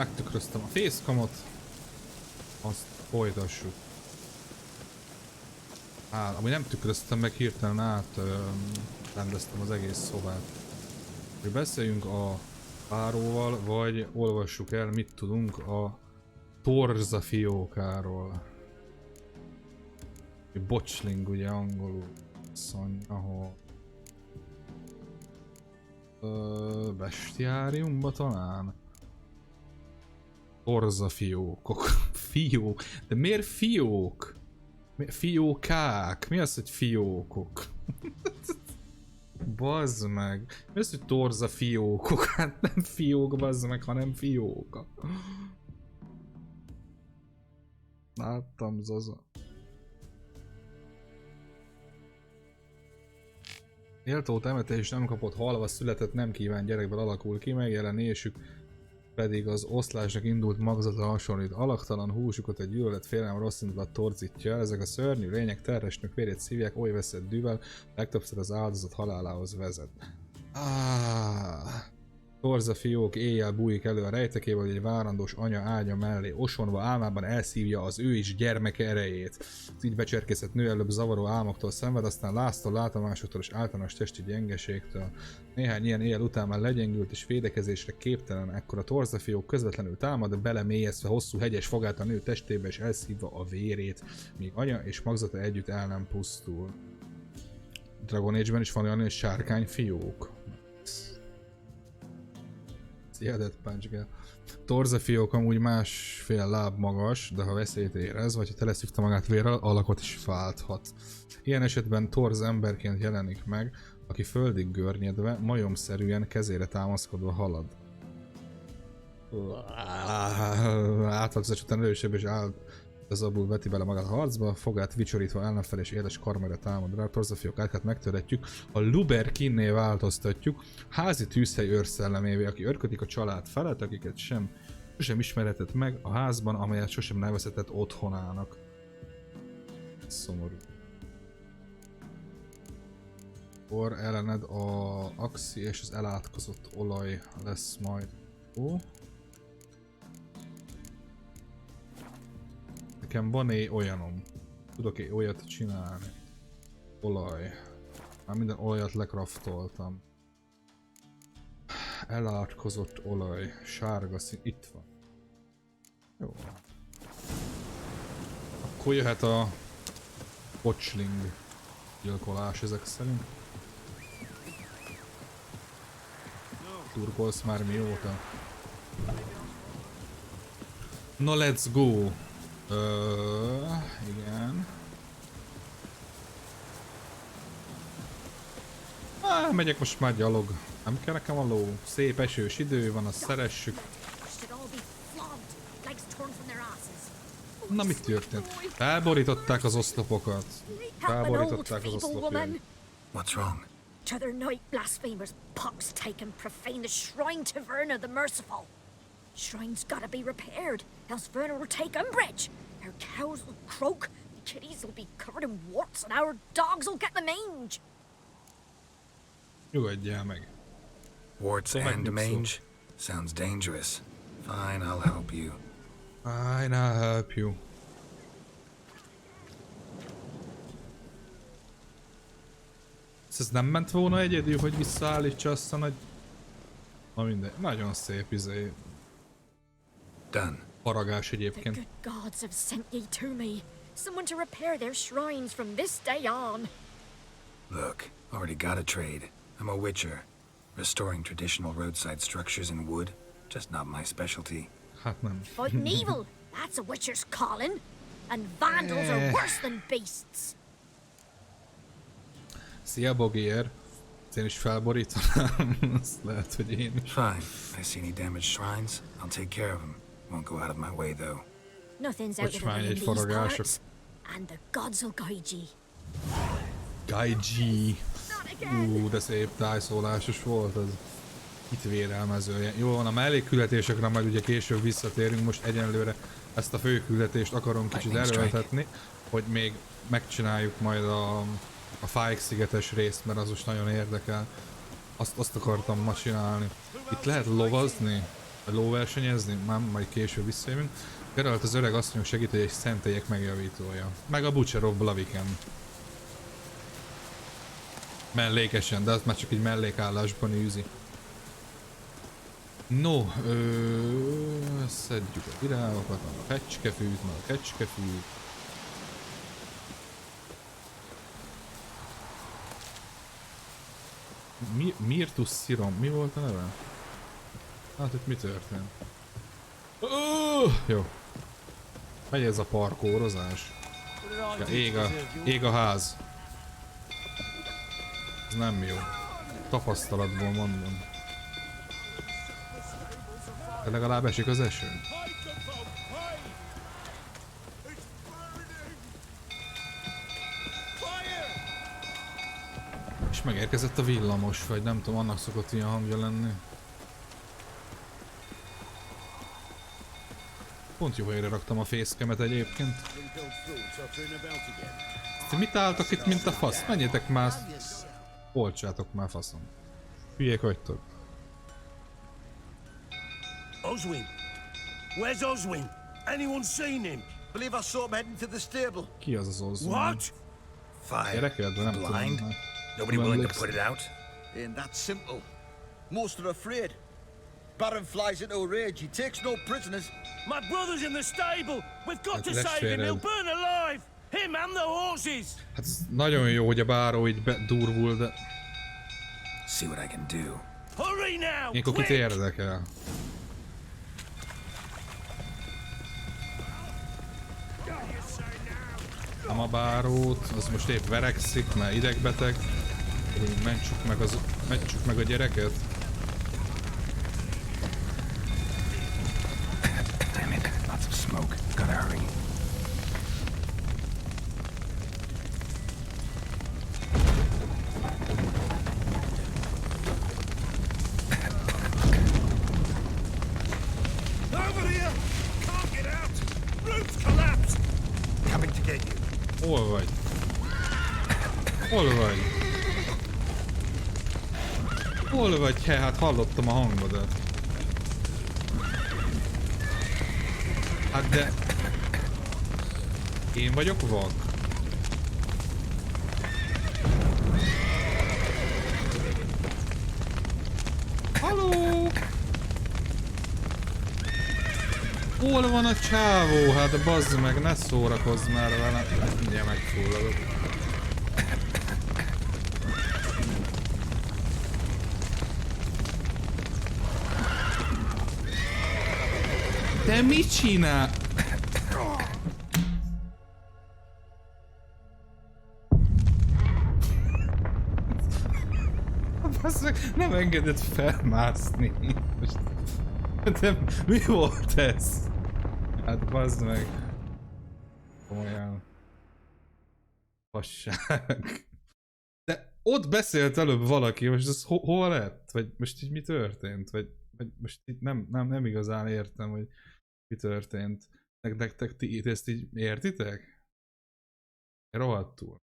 Megtükröztem a facecamot. Azt folytassuk. Amúgy nem tükröztem meg, hirtelen rendeztem az egész szobát. Hogy beszéljünk a páróval, vagy olvassuk el, mit tudunk a torza fiókáról. Bocsling ugye angolul. Ahol bestiáriumba talán? Torza fiókok. Fiók. De miért fiók? Fiókák? Mi az, hogy fiókok? Bazd meg. Mi az, hogy torza fiókok? Hát nem fiók, bazd meg, hanem fióka. Láttam, Zaza. Méltó temetés nem kapott, halva született, nem kíván gyerekből alakul ki, megjelenésük pedig az oszlásnak indult magzatra hasonlít. Alaktalan húsukat egy gyűlölet félelem rossz indulat torzítja. Ezek a szörnyű lények terhesnök vérét szívják, oly veszett dűvel, legtöbbször az áldozat halálához vezet. Torza fiók éjjel bújik elő a rejtekéből, hogy egy várandós anya ágya mellé osonva álmában elszívja az ő is gyermeke erejét. Az így becserkészett nő előbb zavaró álmoktól szenved, aztán láztól, látomásoktól és általános testi gyengeségtől. Néhány ilyen éjjel után már legyengült és védekezésre képtelen, ekkor a torza fiók közvetlenül támad, belemélyezve hosszú hegyes fogát a nő testébe és elszívva a vérét, míg anya és magzata együtt el nem pusztul. Dragon Age-ben is van olyan, hogy sárkány fiók. Torza fiók amúgy másfél láb magas, de ha veszélyt érez, vagy ha teleszívta magát vérrel, alakot is válthat. Ilyen esetben torz emberként jelenik meg, aki földig görnyedve, majomszerűen kezére támaszkodva halad. Átlagzás után erősebb és áldozabul veti bele magát a harcba, fogát vicsorítva ellenfel és éles karmere támad rá, torzafiók árkát megtöretjük, a Luberkinné változtatjuk, házi tűzhely őrszellemévé, aki örködik a család felett, akiket sosem ismerhetett meg a házban, amelyet sosem nevezhetett otthonának. Szomorú. Akkor ellened a axi és az elátkozott olaj lesz majd. Ó. Nekem van-e olyanom? Tudok-e olyat csinálni? Olaj. Már minden olajat lekraftoltam. Elátkozott olaj. Sárga szín. Itt van. Jó. Akkor jöhet a bocsling gyilkolás ezek szerint. Turkolsz már mióta? Na, let's go! Igen. Megyek most már gyalog. Nem kell nekem a ló. Szép esős idő van, azt szeressük. Na, mit történt? Felborították az oszlopokat. Felborították az oszlopját. What's wrong? T'other night blasphemers pox take and profane the shrine to Verna the Merciful. Shrine's gotta be repaired, else Verna will take umbrage. Our cows will croak, the kitties will be covered in warts, and our dogs will get the mange. Nyugodjál meg. Warts and mange? Sounds dangerous. Fine, I'll help you. Fine, I'll help you. Ez nem ment volna egyedül, hogy visszaállítsa azt a nagy... Na mindegy, nagyon szép izé. Done. Paragás egyébként. The good gods have sent ye to me. Someone to repair their shrines from this day on. Look, already got a trade. I'm a witcher. Restoring traditional roadside structures in wood, just not my specialty. Hát nem. Fighting evil, that's a witcher's calling. And vandals are worse than beasts. Szia, Bogier. Én is felborítanám. Azt lehet, hogy én is. Fine. I see any damaged shrines, I'll take care of them. Won't go out of my way, though. Nothing's out of the way in these parts. And the gods will guide ye. Guide ye. De szép tájszólásos volt az. Itt vérelmezője. Jó van, a mellékküldetésekre majd ugye később visszatérünk, most egyenlőre ezt a főküldetést akarom kicsit erőltetni, hogy még megcsináljuk majd a Fyke szigetes részt, mert az most nagyon érdekel. Azt akartam ma csinálni. Itt lehet lovazni? lóversenyezni? Már majd később visszajövünk. Geralt az öreg asszonyok segít, hogy egy szentélyek megjavítója. Meg a Butcher Blaviken. Mellékesen, de az már csak egy mellékállásban űzi. No, szedjük a virágokat, a kecskefűt, meg a kecskefűt. Mirtus Sirom, mi volt a neve? Hát itt mi történt? Jó. Megy ez a parkórozás. Ja, ég a ház. Ez nem jó. Tapasztalatból mondom. De legalább esik az eső. És megérkezett a villamos, vagy nem tudom, annak szokott ilyen hangja lenni. Pont jó helyre raktam a fészkemet egyébként. Ti mit álltok itt, mint a fasz? Menjetek már! Olcsátok már, faszom. Hülyék vagytok. Oswin! Where's Oswin? Anyone seen him? Believe I saw him heading to the stable. Ki az az Oswin? What? Fire. Gyereked, de nem Blind? tudom. Nobody willing to put it out? Ain't that simple. Most are afraid. Baron flies into a rage. He takes no prisoners. My brother's in the stable! We've got to Let's save him! share He'll it. burn alive! Him and the horses! Hát ez nagyon jó, hogy a báró így bedurvul, de See what I can do. Hurry now! ilyenkor kit Quick! érdekel? Nem a bárót, az most épp verekszik, mert idegbeteg. Mentsük meg a gyereket. Damn it, lots of smoke. Gotta hurry. Over here! Can't get out! Roof's collapsed! Coming to get you. Hol vagy? Hol vagy? Hol vagy? Hát hallottam a hangodat. Hát de... Én vagyok vak? Halló! Hol van a csávó? Hát bazd meg, ne szórakozz már vele. Mindjárt megfulladok. Te mit csinál? Bazd meg, nem engedett felmászni. Most... De mi volt ez? Hát bazd meg. Komolyan. Fasság. De ott beszélt előbb valaki, most ez hol lett? Vagy most így mi történt? Vagy most itt nem igazán értem, hogy mi történt. Nektek ti ezt így értitek? Rohadtul.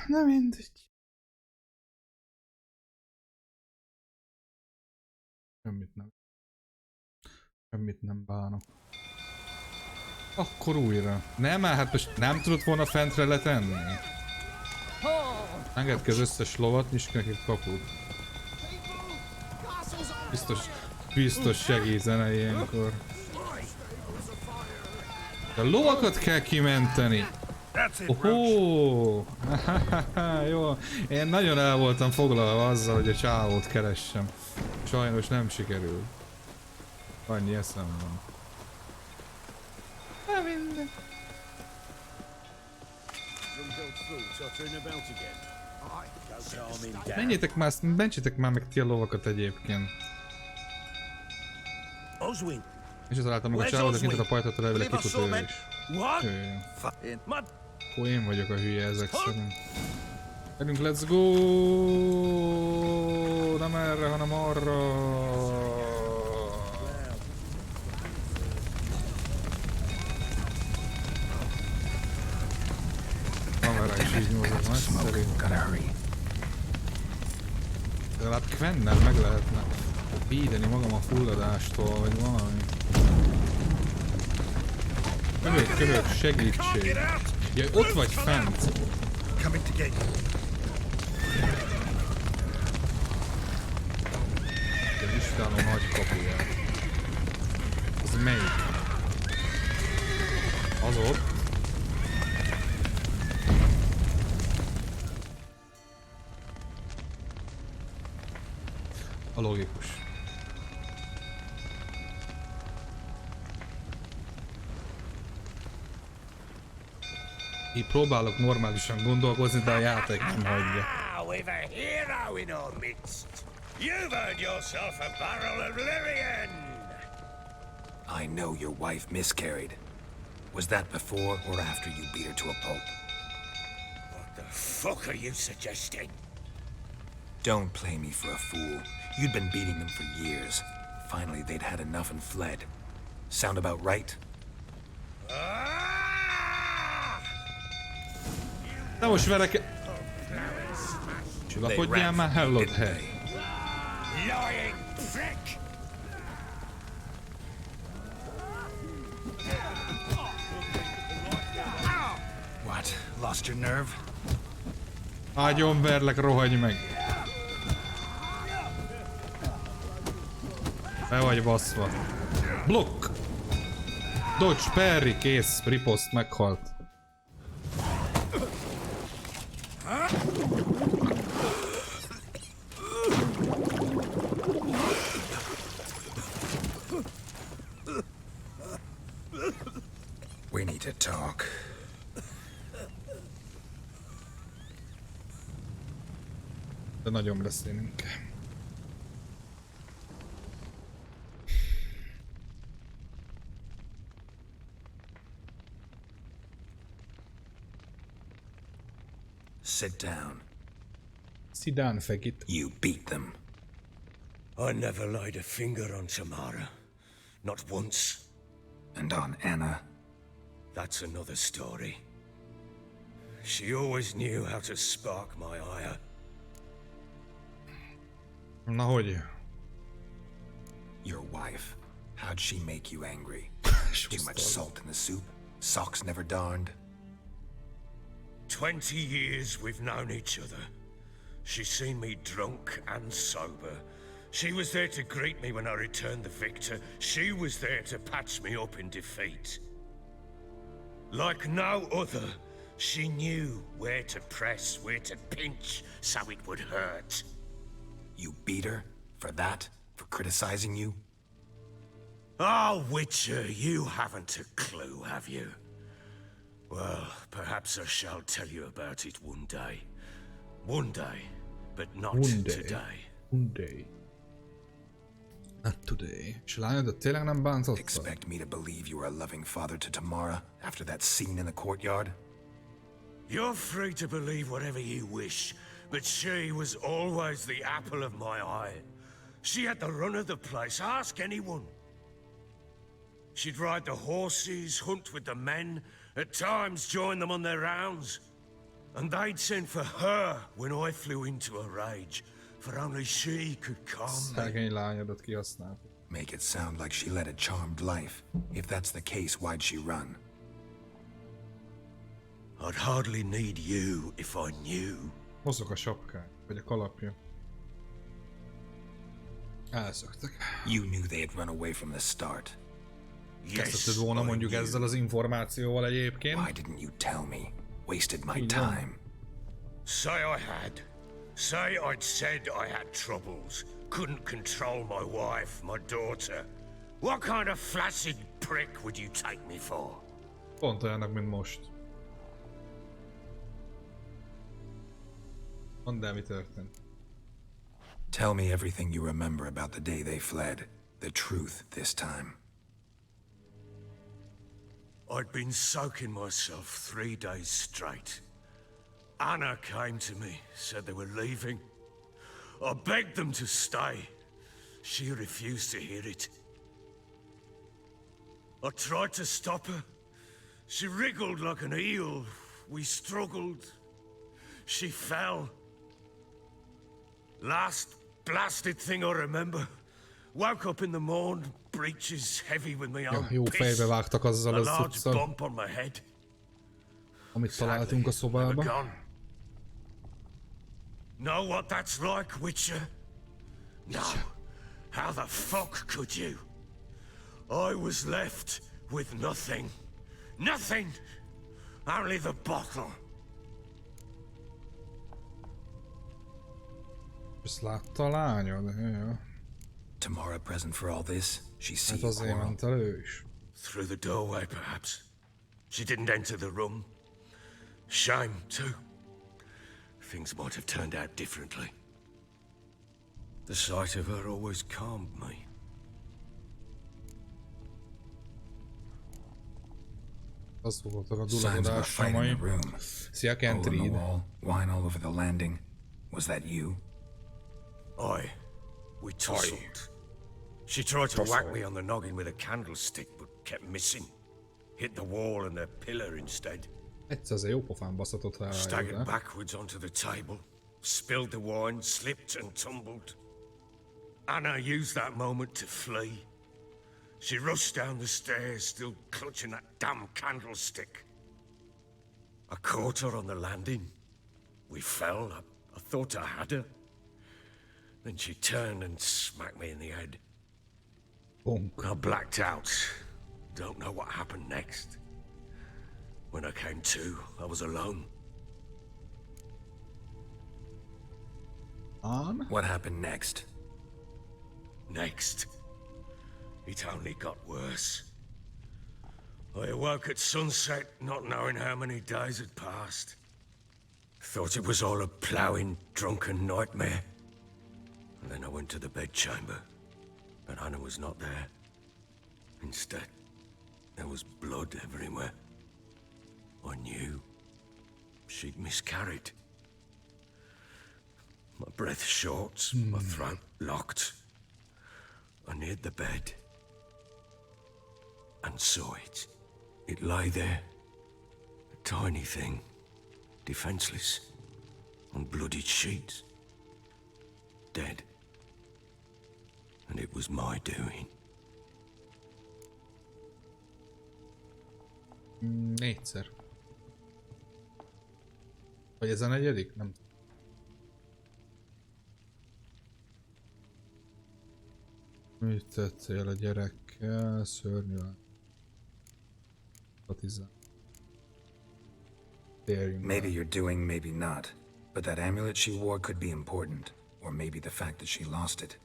Na mindegy. Semmit nem bánok. Akkor újra. Nem, hát most nem tudod volna fentre letenni? Engedd ki az összes lovat, nyisd nekik kaput. Biztos segítene ilyenkor. De a lovakat kell kimenteni. Ohó! Jó, én nagyon el voltam foglalva azzal, hogy a csávót keressem. Sajnos nem sikerül. Annyi eszem van. Na minden. Mentsétek már meg ti a lovakat egyébként. Oswin! És találtam meg a csávót, akint a pajtot elvileg kifut ő is. What? Akkor én vagyok a hülye ezek szerint. Gyerünk, let's go! Nem erre, hanem arra! Kamera is így mozog, nagyszerű. Hát Quennel meg lehetne védeni magam a fulladástól, vagy valami. Köhög, segítség. Ja, ott vagy fent. Coming to get you. De vizsgálom nagy kapuját. Az melyik? Az ott. A logikus. Így próbálok normálisan gondolkozni, de a játék nem hagyja. We've a hero in our midst. You've earned yourself a barrel of Lyrian. I know your wife miscarried. Was that before or after you beat her to a pulp? What the fuck are you suggesting? Don't play me for a fool. You'd been beating them for years. Finally, they'd had enough and fled. Sound about right? De most verek... Csillapodjál már, hellod, hely. Lying prick! What? Lost your nerve? Ágyon verlek, rohagy meg. Be vagy baszva. Blokk! Dodge, parry, kész, ripost, meghalt. We need to talk. De nagyon beszélünk. Sit down. Sit down, fekit. You beat them. I never laid a finger on Tamara. Not once. And on Anna. That's another story. She always knew how to spark my ire. Na hogy? Your wife. How'd she make you angry? Too much salt in the soup? Socks never darned? 20 years we've known each other. She's seen me drunk and sober. She was there to greet me when I returned the victor. She was there to patch me up in defeat. Like no other, she knew where to press, where to pinch, so it would hurt. You beat her? For that? For criticizing you? Oh, Witcher, you haven't a clue, have you? Well, perhaps I shall tell you about it one day. One day, but not today. One day. Not today. És lányodat tényleg nem bántotta? Expect me to believe you were a loving father to Tamara after that scene in the courtyard? You're free to believe whatever you wish, but she was always the apple of my eye. She had the run of the place, ask anyone. She'd ride the horses, hunt with the men, at times join them on their rounds. And they'd send for her when I flew into a rage, for only she could calm me. Szegény lányodat kihasználta. Make it sound like she led a charmed life. If that's the case, why'd she run? I'd hardly need you if I knew. Mozog a sapkány, vagy a kalapja. Elszöktek. You knew they had run away from the start. Kezdheted volna mondjuk ezzel az információval egyébként. Why didn't you tell me? Wasted my time. Say I had. Say I'd said I had troubles. Couldn't control my wife, my daughter. What kind of flaccid prick would you take me for? Pont olyannak, mint most. Mondd el, mi történt. Tell me everything you remember about the day they fled. The truth this time. I'd been soaking myself 3 days straight. Anna came to me, said they were leaving. I begged them to stay. She refused to hear it. I tried to stop her. She wriggled like an eel. We struggled. She fell. Last blasted thing I remember. Woke up in the morn, breeches heavy with my own Jó fejbe piss. vágtak azzal A az large cuccal, bump on my head. amit találtunk a We're szobában. gone. Know what that's like, Witcher? No. How the fuck could you? I was left with nothing. Nothing! Only the bottle. Ezt látta a lányod? Ja. Tamara present for all this? She see Hát you azért quarrel? ment el ő is. Through the doorway, perhaps. She didn't enter the room. Shame, too. Things might have turned out differently. The sight of her always calmed me. Az voltak a Signs of a dulagodása fight in mai. the room. Szia, Hole in the Kentrid. wall, wine all over the landing. Was that you? We tussled. She tried to whack me on the noggin with a candlestick, but kept missing. Hit the wall and the pillar instead. Egyszer azért jó pofán baszatott rá Staggered rájuk, de? backwards onto the table, spilled the wine, slipped and tumbled. Anna used that moment to flee. She rushed down the stairs, still clutching that damn candlestick. I caught her on the landing. We fell. I thought I had her. Then she turned and smacked me in the head. Bonk. I blacked out. Don't know what happened next. When I came to, I was alone. Án? What happened next? Next, it only got worse. I awoke at sunset, not knowing how many days had passed. Thought it was all a ploughing, drunken nightmare. And then I went to the bedchamber, but Anna was not there. Instead, there was blood everywhere. I knew she'd miscarried. My breath short, my throat locked. I neared the bed and saw it. It lay there, a tiny thing, defenseless, on bloodied sheets, dead. And it was my doing. Négyszer. Vagy ez a negyedik? Nem. Mit tettél a gyerekkel? Szörnyű lány. Térjünk Maybe rá. you're doing, maybe not. But that amulet she wore could be important. Or maybe the fact that she lost it.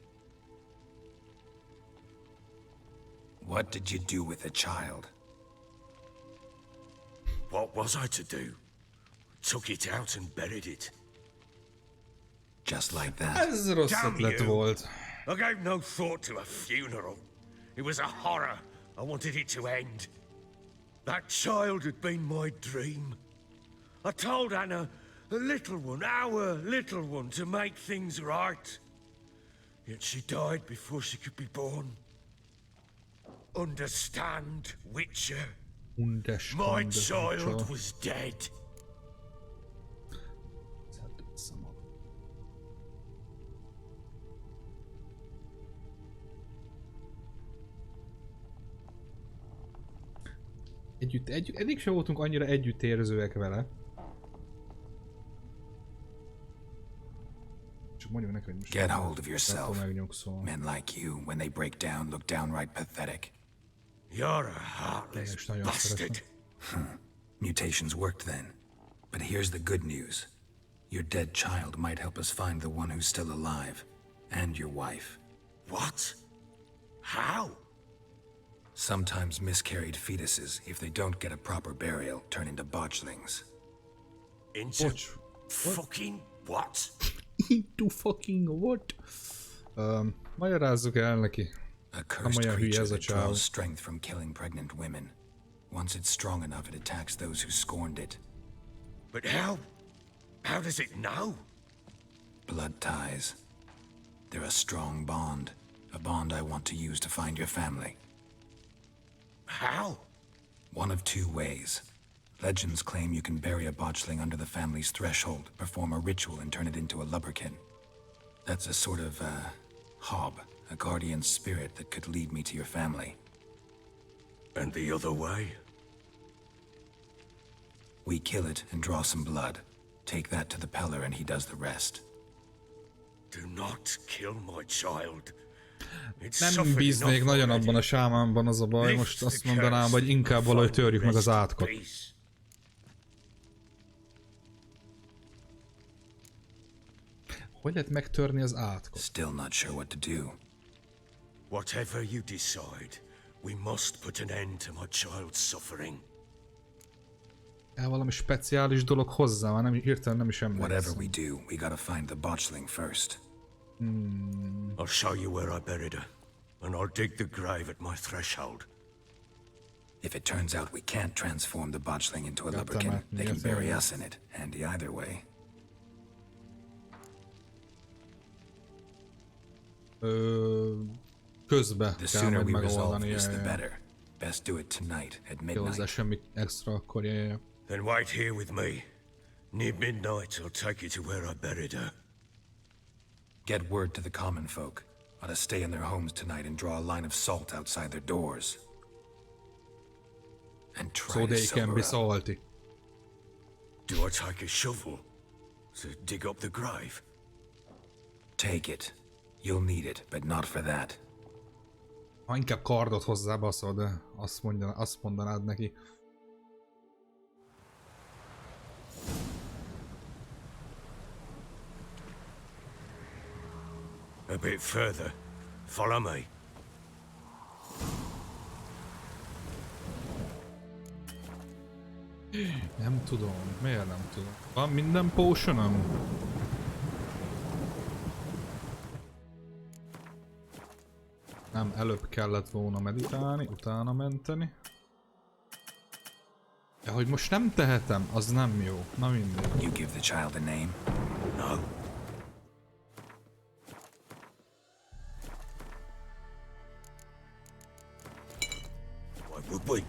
What did you do with the child? What was I to do? Took it out and buried it. Just like that? Ez rossz Damn ötlet you. volt. I gave no thought to a funeral. It was a horror. I wanted it to end. That child had been my dream. I told Anna, the little one, our little one, to make things right. Yet she died before she could be born. Understand, Witcher? My child was dead. Együtt, eddig sem voltunk annyira együttérzőek vele. Csak mondjuk neki, hogy most Get hold of yourself. megnyugszol. Men like you, when they break down, look downright pathetic. You're a heartless nagyon bastard. Mutations worked then. But here's the good news. Your dead child might help us find the one who's still alive. And your wife. What? How? Sometimes miscarried fetuses, if they don't get a proper burial, turn into botchlings. Into fucking what? Into fucking what? Magyarázzuk el neki. A cursed olyan hülye creature ez a that csávó. draws strength from killing pregnant women. Once it's strong enough, it attacks those who scorned it. But how? How does it know? Blood ties. They're a strong bond. A bond I want to use to find your family. How? One of two ways. Legends claim you can bury a botchling under the family's threshold, perform a ritual, and turn it into a lubberkin. That's a sort of, hob. A guardian spirit that could lead me to your family. And the other way? We kill it and draw some blood. Take that to the Peller and he does the rest. Do not kill my child. Nem bíznék nagyon abban a sámánban, az a baj. Most azt mondanám, hogy inkább valahogy törjük meg az átkot. Hogy lehet megtörni az átkot? Still not sure what to do. Whatever you decide, we must put an end to my child's suffering. El valami speciális dolog hozzá, már nem, hirtelen nem is Whatever emlékszem. we do, we gotta find the botchling first. I'll show you where I buried her, and I'll dig the grave at my threshold. If it turns out we can't transform the botchling into a lubricant, they can bury us in it. Handy either way. Közbe The kell sooner majd we resolve megoldani. this, the better. Best do it tonight at Kell hozzá midnight. semmi extra akkor, jaj. Then wait here with me. Near midnight, I'll take you to where I buried her. Get word to the common folk. Ought to stay in their homes tonight and draw a line of salt outside their doors. And try So to they can sober be up. salty. Do I take a shovel to dig up the grave? Take it. You'll need it, but not for that. Ha inkább kardot hozzá baszol, de azt mondanád neki. A bit further. Follow me. Nem tudom, miért nem tudom? Van minden potionom? Nem, előbb kellett volna meditálni, utána menteni. Ja, hogy most nem tehetem, az nem jó. Na mindegy. You give the child a name? No. Why would we?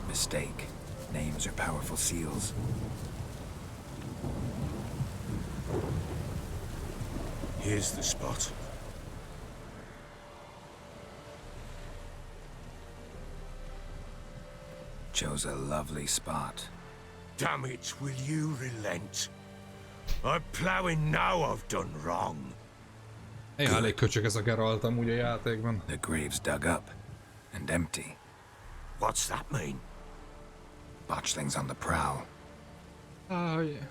Mistake. Names are powerful seals. Here's the spot. Chose a lovely spot. Damn it, will you relent? I'm plowing now I've done wrong. Elég köcsög ez a Geralt amúgy a játékban. The grave's dug up and empty. What's that mean? Botchling's on the prowl. Áj.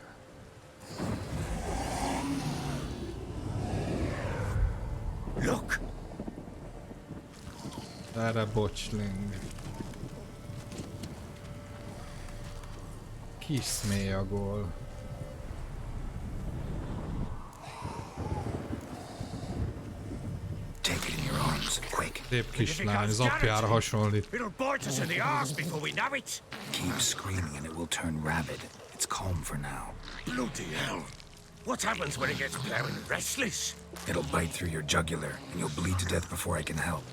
Look! Erre bocsling. Kis szmélyagol. Take it in your arms, quick. Szép kislány, az apjára hasonlít. It'll bite us in the arse before we know it. Keep screaming and it will turn rabid. It's calm for now. Bloody hell. What happens when it gets plowing restless? It'll bite through your jugular and you'll bleed to death before I can help.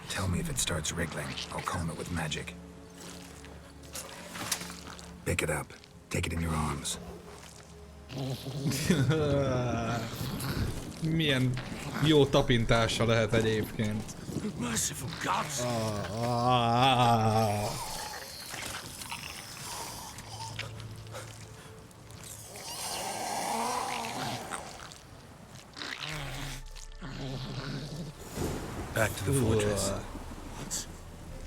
Tell me if it starts wriggling. I'll calm it with magic. Pick it up. Take it in your arms. Milyen jó tapintása lehet egyébként. Merciful gods! Back to the fortress. What?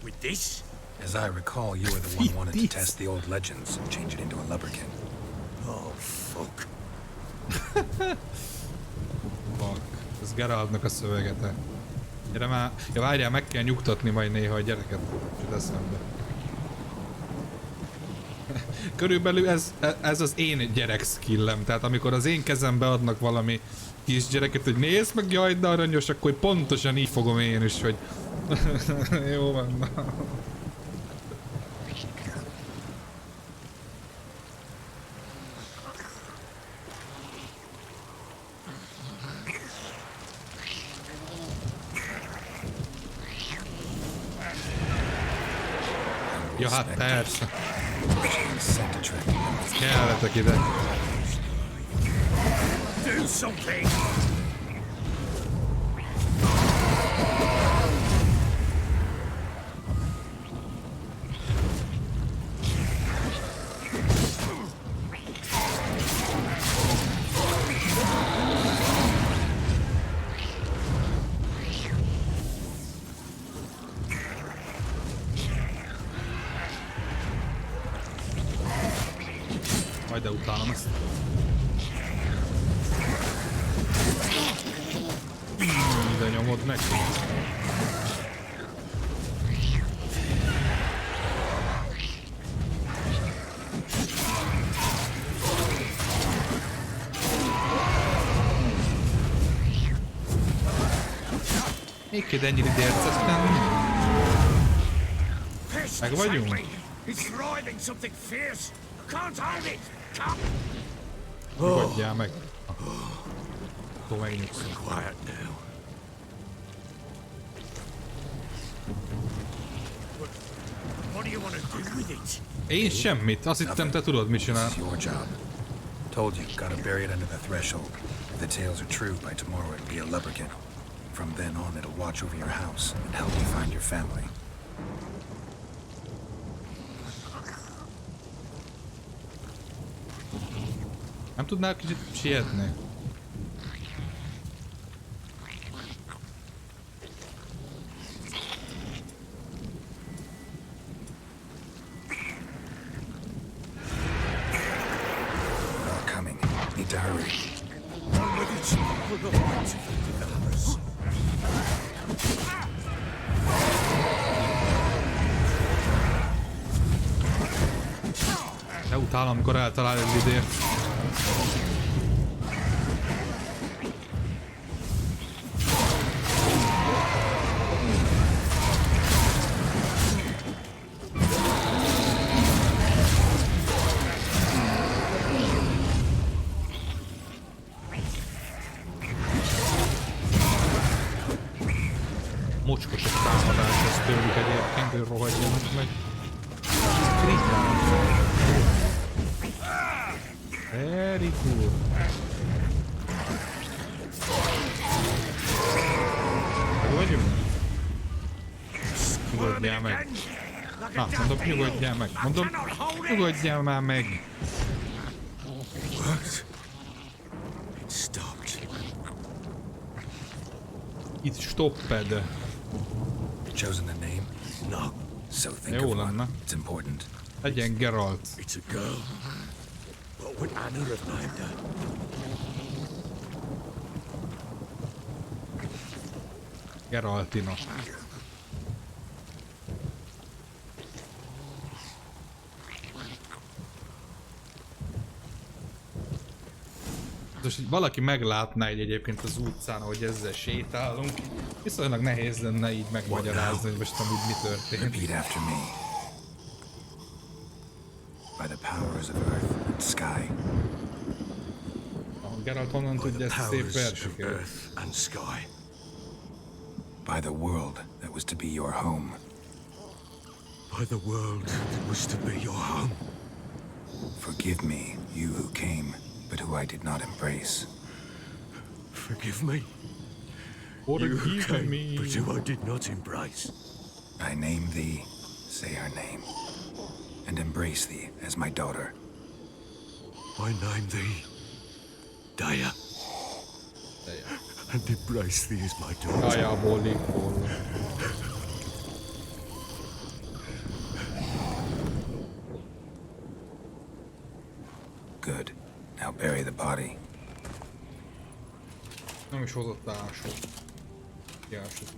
With this? As I recall, you were the one wanted to test the old legends, change it into a lubricant. Oh, fuck. Fuck. Ez Geraltnak a szövegete. Gyere már. Ja, várjál, meg kell nyugtatni majd néha a gyereket. Jut eszembe. Körülbelül ez az én gyerek skillem. Tehát amikor az én kezembe adnak valami kisgyereket, hogy nézd meg, jaj, de aranyos, akkor pontosan így fogom én is, hogy jó van. Ja, hát persze. Kelletek ide. Do something! Jaj, de utálom ezt. De nyomod neki. Még kell ennyire idércezten. Meg vagyunk. Nyugodjál meg. Akkor megnyugszom. Én semmit. Azt hittem, te tudod, mit csinál. Told you, gotta bury it under the threshold. If the tales are true, by tomorrow it'll be a lubberkin. From then on, it'll watch over your house and help you find your family. Nem tudnál kicsit sietni? Coming. Need to hurry. De utálom, amikor eltalál egy idért. Mocskos egy támadás, ez tőlük egyébként, hogy rohadjanak meg. Very cool. Meg vagyunk? Nyugodjál meg. Mondom, nyugodjál meg. Mondom, nyugodjál már meg. Itt stopped. Chosen a name? No. So think Jó of lenne. one. It's important. Legyen Geralt. It's a girl. What would Anna have named her? Geraltina. Most így valaki meglátná így egyébként az utcán, hogy ezzel sétálunk, viszonylag nehéz lenne így megmagyarázni, hogy most amúgy mi történt. Repeat after me. By the powers of earth and sky. Geralt honnan tudja ezt a szép verseket? And sky. By the world that was to be your home. By the world that was to be your home. Forgive me, you who came, but who I did not embrace. Forgive me. You who came, but who I did not embrace. I name thee, say her name, and embrace thee as my daughter. I name thee Daya. And embrace thee as my daughter. Dajából légból. Good. Now bury the body. Nem is hozott ásot. Kiásot.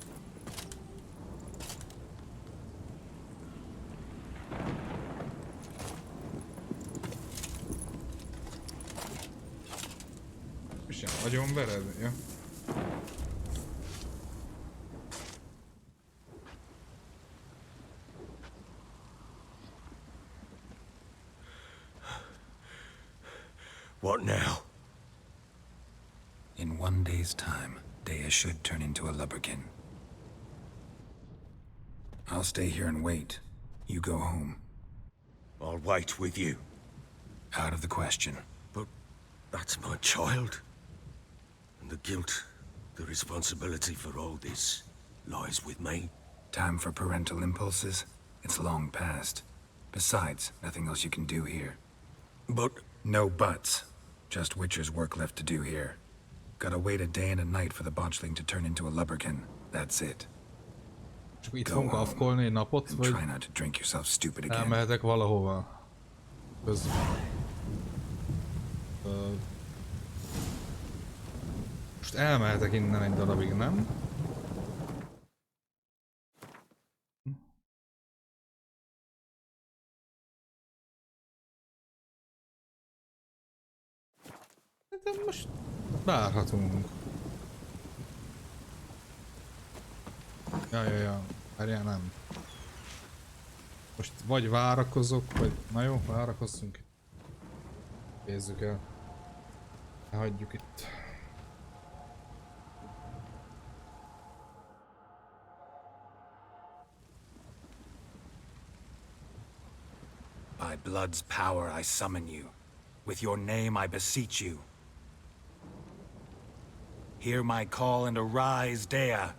És ilyen nagyon vered, ja? What now? In one day's time, Daya should turn into a lubberkin. I'll stay here and wait. You go home. I'll wait with you. Out of the question. But that's my child. And the guilt, the responsibility for all this lies with me. Time for parental impulses? It's long past. Besides, nothing else you can do here. But No buts. Just Witcher's work left to do here. Gotta wait a day and a night for the botchling to turn into a lubberkin. That's it. Csak itt fogunk afkolni egy napot, And vagy try not to drink yourself stupid again. elmehetek valahova? Közben. Most elmehetek innen egy darabig, nem? De most várhatunk. Ja. Várjál, nem. Most vagy várakozok, vagy... Na jó, várakozzunk. Nézzük el. Hagyjuk itt. By blood's power I summon you. With your name I beseech you. Hear my call and arise, Dea.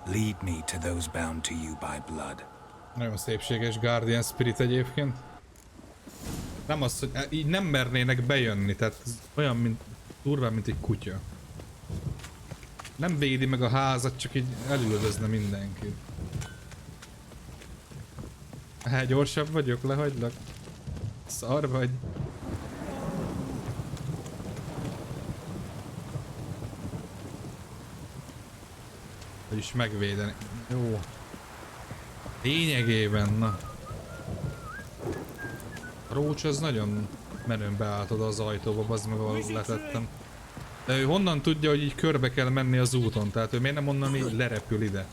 Lead me to those bound to you by blood. Nagyon szépséges Guardian Spirit egyébként. Nem az, hogy így nem mernének bejönni, tehát olyan, mint durván, mint egy kutya. Nem védi meg a házat, csak így elüldözne mindenkit. Hát gyorsabb vagyok, lehagylak. Szar vagy. Is megvédeni. Jó. Lényegében, na. A rócs az nagyon menőn beállt oda az ajtóba, bazd meg, ahol letettem. De ő honnan tudja, hogy így körbe kell menni az úton? Tehát ő miért nem onnan így lerepül ide?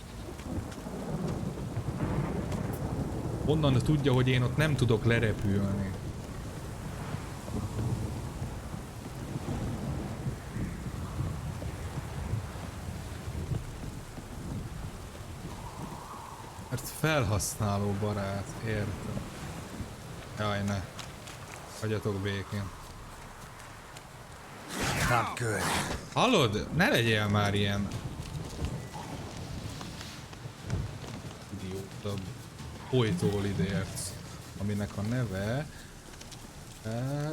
Honnan tudja, hogy én ott nem tudok lerepülni? Mert felhasználó barát, értem. Jaj, ne. Hagyjatok békén. Not good. Hallod? Ne legyél már ilyen... idióta folytól idérsz. Aminek a neve...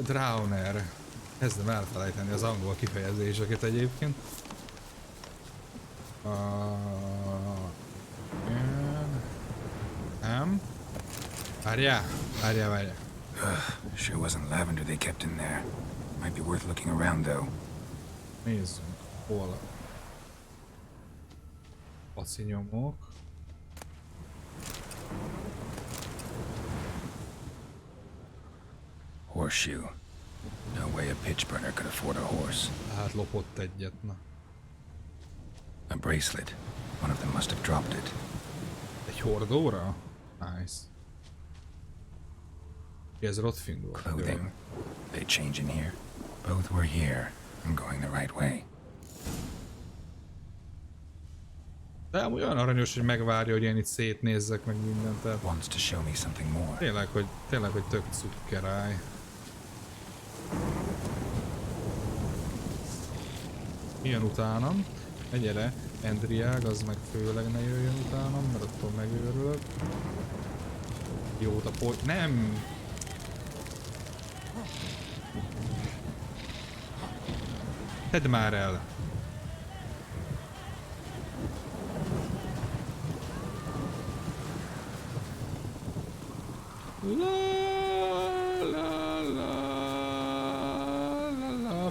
Drowner. Kezdem elfelejteni az angol kifejezéseket egyébként. Nem? Várjál! Sure wasn't lavender they kept in there. Might be worth looking around though. Nézzünk, hol? Paci nyomok. Horseshoe. No way a pitch burner could afford a horse. Hát lopott egyet, na. A bracelet. One of them must have dropped it. Egy hordóra? Nice. Ez Rotfingor. Clothing. They change in here. Both were here. I'm going the right way. De olyan aranyos, hogy megvárja, hogy én itt szétnézzek meg mindent. Tehát Wants to show me something more. tényleg, hogy tök cukkeráj. Jön utánam. Egyere, Endriág, az meg főleg ne jöjjön utánam, mert attól megőrülök. Jót a poly... Nem! Tedd már el!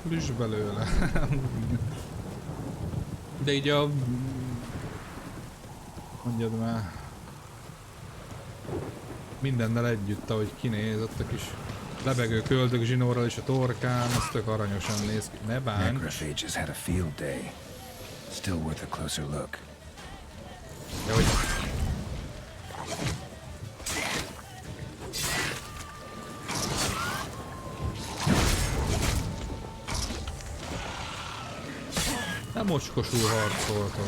Plüss belőle. De így a... mondjad már... mindennel együtt, ahogy kinéz, ott a kis lebegő köldök zsinórral és a torkán, az tök aranyosan néz ki. Ne bánts! Necrophages had a field day. Still worth a closer look. Ja, hogy... nem mocskosul harcoltok.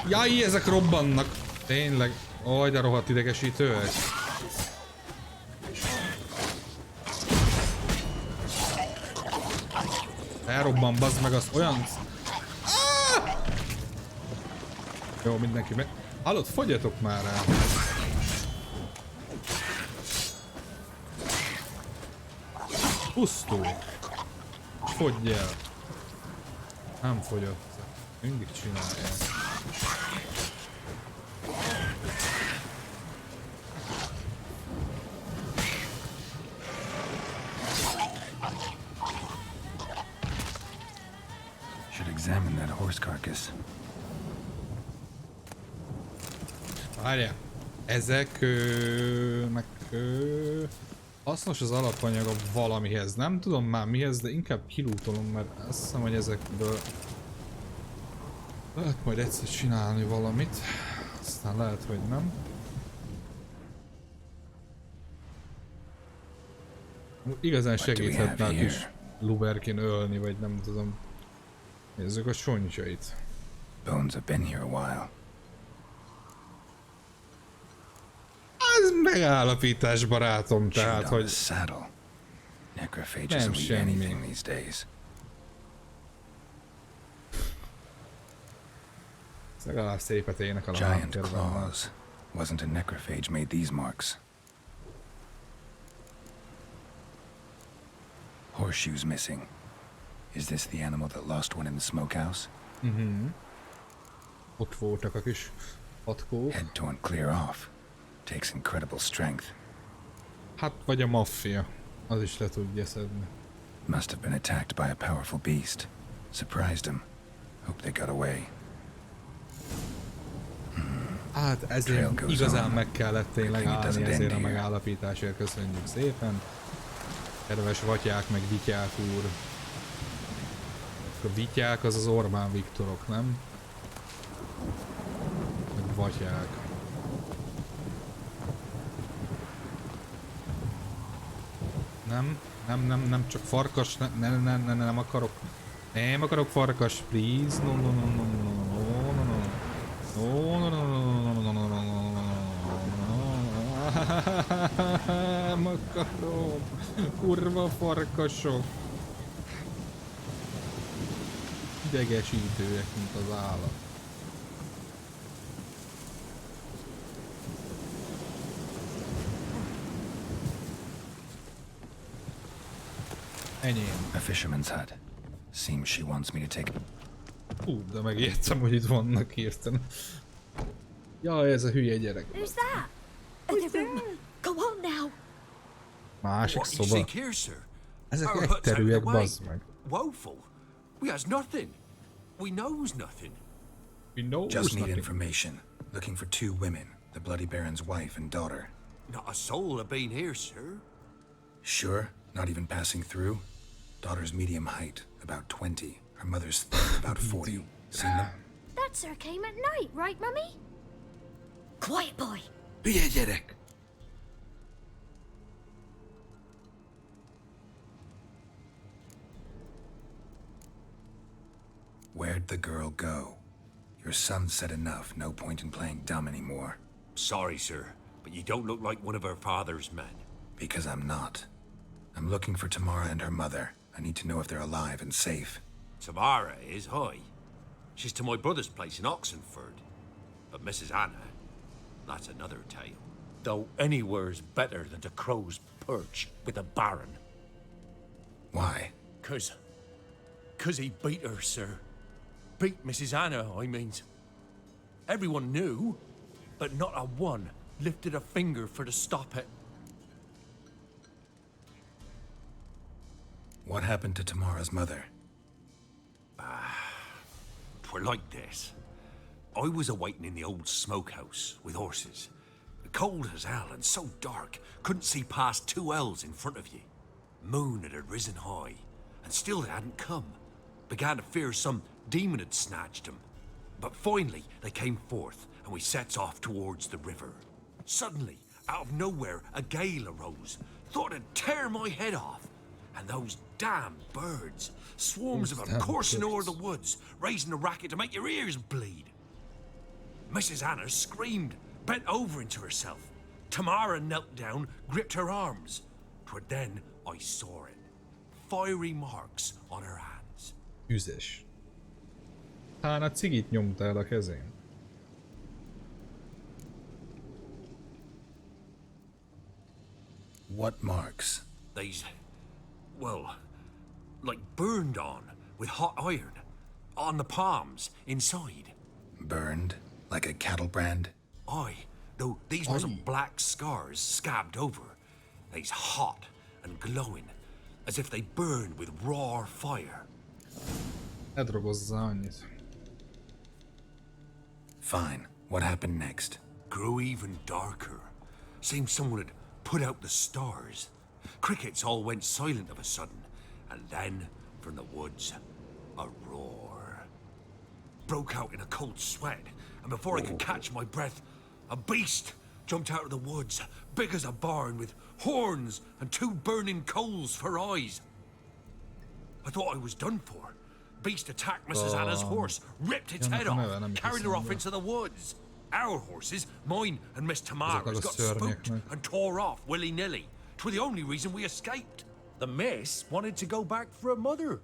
Jaj, ezek robbannak! Tényleg. Aj, de rohadt idegesítőek. Elrobban, bazd meg, az olyan... Jó, mindenki meg... Hallod, fogyjatok már rá! Pusztul! Fogyj el! Nem fogyott. Mindig csinálják. Should examine that horse carcass. Várjál. Ezek hasznos az alapanyaga valamihez. Nem tudom már mihez, de inkább kilútolom, mert azt hiszem, hogy ezekből lehet majd egyszer csinálni valamit. Aztán lehet, hogy nem. Igazán segíthetne a kis Luberkin ölni, vagy nem tudom. Nézzük a soncsait. Bones have been here a while. Ez megállapítás, barátom, tehát, hogy saddle. Necrophages nem will eat anything semmi. these days. Ez legalább szépet énekel a Giant háttérben. claws. Wasn't a necrophage made these marks. Horseshoes missing. Is this the animal that lost one in the smokehouse? Ott voltak a kis patkók. Head torn clear off. Takes incredible strength. Hát, vagy a maffia. Az is le tudja szedni. Must have been attacked by a powerful beast. Surprised them. Hope they got away. Hát ezért igazán meg kellett tényleg állni ezért a megállapításért. Köszönjük szépen. Kedves Vatyák meg Vityák úr. A Vityák az az Orbán Viktorok, nem? Meg Vatyák. Nem, csak farkas, nem akarok. Nem akarok farkas, please. No. Nem akarom. Kurva farkasok. Idegesítőek, mint az állat. Enyém. A fisherman's hut. Seems she wants me to take. De megijedtem, hogy itt vannak hirtelen. Jaj, ez a hülye gyerek. Who's that? The room. Go on now. Másik What you szoba. seek here, sir? Ezek Our hut's out of the egyterűek, way. bazd meg. Woeful. We has nothing. We knows nothing. We know Just need nothing. information. Looking for two women, the Bloody Baron's wife and daughter. Not a soul have been here, sir. Sure? Not even passing through? Daughter's medium height, about 20. Her mother's thick, about 40. Seen them? That sir came at night, right, Mummy? Quiet, boy. Hülye gyerek! Where'd the girl go? Your son said enough, no point in playing dumb anymore. Sorry, sir, but you don't look like one of her father's men. Because I'm not. I'm looking for Tamara and her mother. I need to know if they're alive and safe. Tamara is high. She's to my brother's place in Oxenford. But Mrs. Anna, that's another tale. Though anywhere's better than to Crow's Perch with a baron. Why? 'Cause he beat her, sir. Beat Mrs. Anna, I means. Everyone knew, but not a one lifted a finger for to stop it. What happened to Tamara's mother? Twere like this. I was awaiting in the old smokehouse with horses. Cold as hell and so dark, couldn't see past 2 ells in front of you. Moon had risen high, and still they hadn't come. Began to fear some demon had snatched them. But finally they came forth, and we sets off towards the river. Suddenly, out of nowhere, a gale arose. Thought it'd tear my head off. And those damn birds, swarms of them coursing over the woods, raising a racket to make your ears bleed. Mrs. Anna screamed, bent over into herself. Tamara knelt down, gripped her arms. 'Twere then I saw it. Fiery marks on her hands. Üzes. Hán a cigit nyomta el a kezén. What marks? These, well, like burned on with hot iron. On the palms, inside. Burned like a cattle brand? Aye, though these wasn't black scars scabbed over. They's hot and glowing, as if they burned with raw fire. Ne drogozza annyit. Fine. What happened next? Grew even darker. Seemed someone had put out the stars. Crickets all went silent of a sudden, and then, from the woods, a roar. Broke out in a cold sweat, and before I could catch my breath, a beast jumped out of the woods, big as a barn, with horns and 2 burning coals for eyes. I thought I was done for. Beast attacked Mrs. Anna's horse, ripped its head off, carried her off into the woods. Our horses, mine and Miss Tamara's, got spooked and tore off willy-nilly. 'Twere the only reason we escaped. The miss wanted to go back for her mother,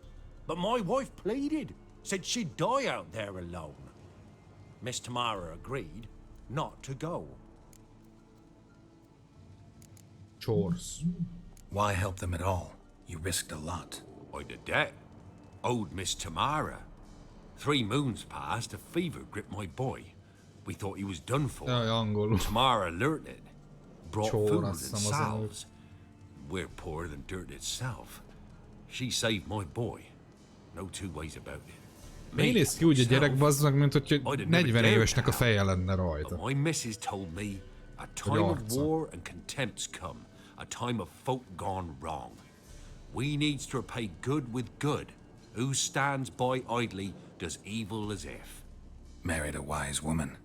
but my wife pleaded, said she'd die out there alone. Miss Tamara agreed not to go. Chores. Why help them at all? You risked a lot. I'd a debt. Owed Miss Tamara. 3 moons passed, a fever gripped my boy. We thought he was done for. Jaj, angolul. Tamara learnt it. Brought Csór, food and azt hiszem, az salves. We're poorer than dirt itself. She saved my boy. No 2 ways about it. Még néz ki úgy a gyerek, bazd meg, mint hogy 40 évesnek a feje lenne But rajta. my missus told me a time of war and contempt's come, a time of folk gone wrong. We needs to repay good with good. Who stands by idly does evil as if. Married a wise woman.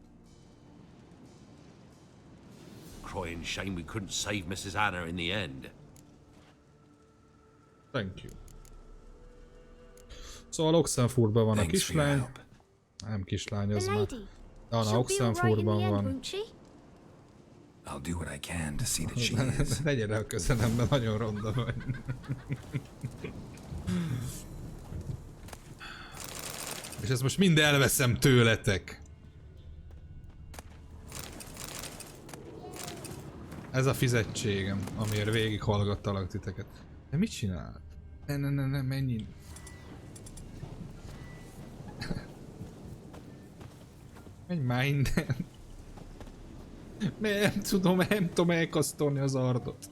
Crying shame we couldn't save Mrs. Anna in the end. Thank you. Szóval Oxenfordban van a Thanks for your kislány. help. Nem kislány, The az már. lady. Anna She'll be all right in the Oxenfordban end, van. won't she? I'll do what I can to see that she is. Legyen el közelemben, nagyon ronda vagy. És ezt most mind elveszem tőletek. Ez a fizetségem, amiért végighallgattalak titeket. De mit csinál? Ne, menj. Menj már innen. Nem tudom elkasztolni az ardot.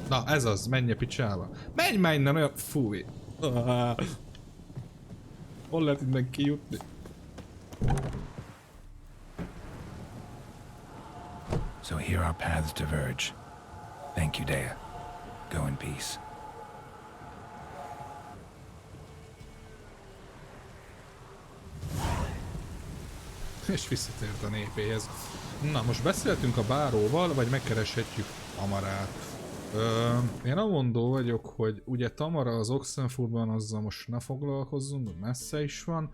Na, ez az, menj a picsába. Menj már innen, olyan... Fúj. Hol lehet innen kijutni? So here our paths diverge. Thank you, Dea. Go in peace. És visszatért a népéhez. Na, most beszéltünk a báróval, vagy megkereshetjük Tamarát. Én amondó vagyok, hogy ugye Tamara az Oxenfordban, azzal most ne foglalkozzunk, messze is van.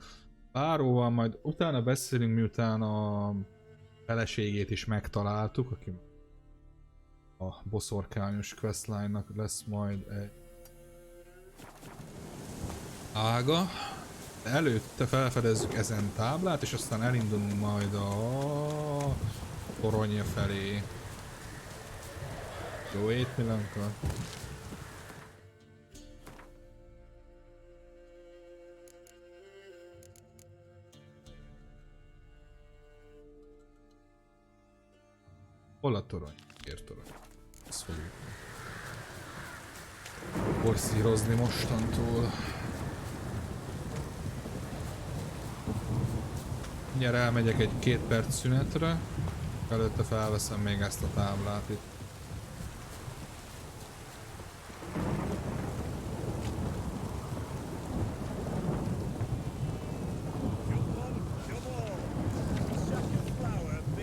Báróval majd utána beszélünk, miután a feleségét is megtaláltuk, aki a boszorkányos questline-nak lesz majd egy ága. De előtte felfedezzük ezen táblát, és aztán elindulunk majd a toronyja felé. Jó étmillankat. Hol a torony? Értelek. Ezt fogjuk forszírozni mostantól. Mindjárt elmegyek egy 2 perc szünetre. Előtte felveszem még ezt a táblát itt.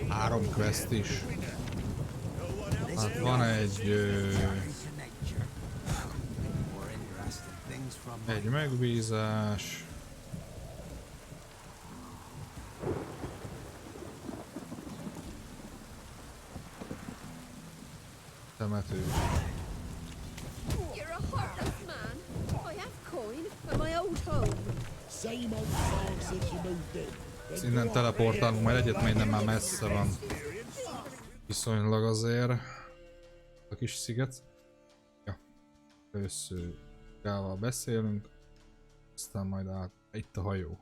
Három quest is. Hát van egy megbízás. Temető. You're a heartless man. I have coin and my old home. Same old song since you moved in. Ezt innen teleportálunk, majd egyet, mert innen már messze van. Viszonylag azért. A kis sziget. Ja. Először Gával beszélünk. aztán majd át. Itt a hajó.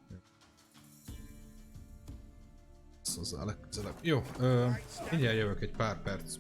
Ez hozzá legközelebb. Jó, mindjárt jövök egy pár perc.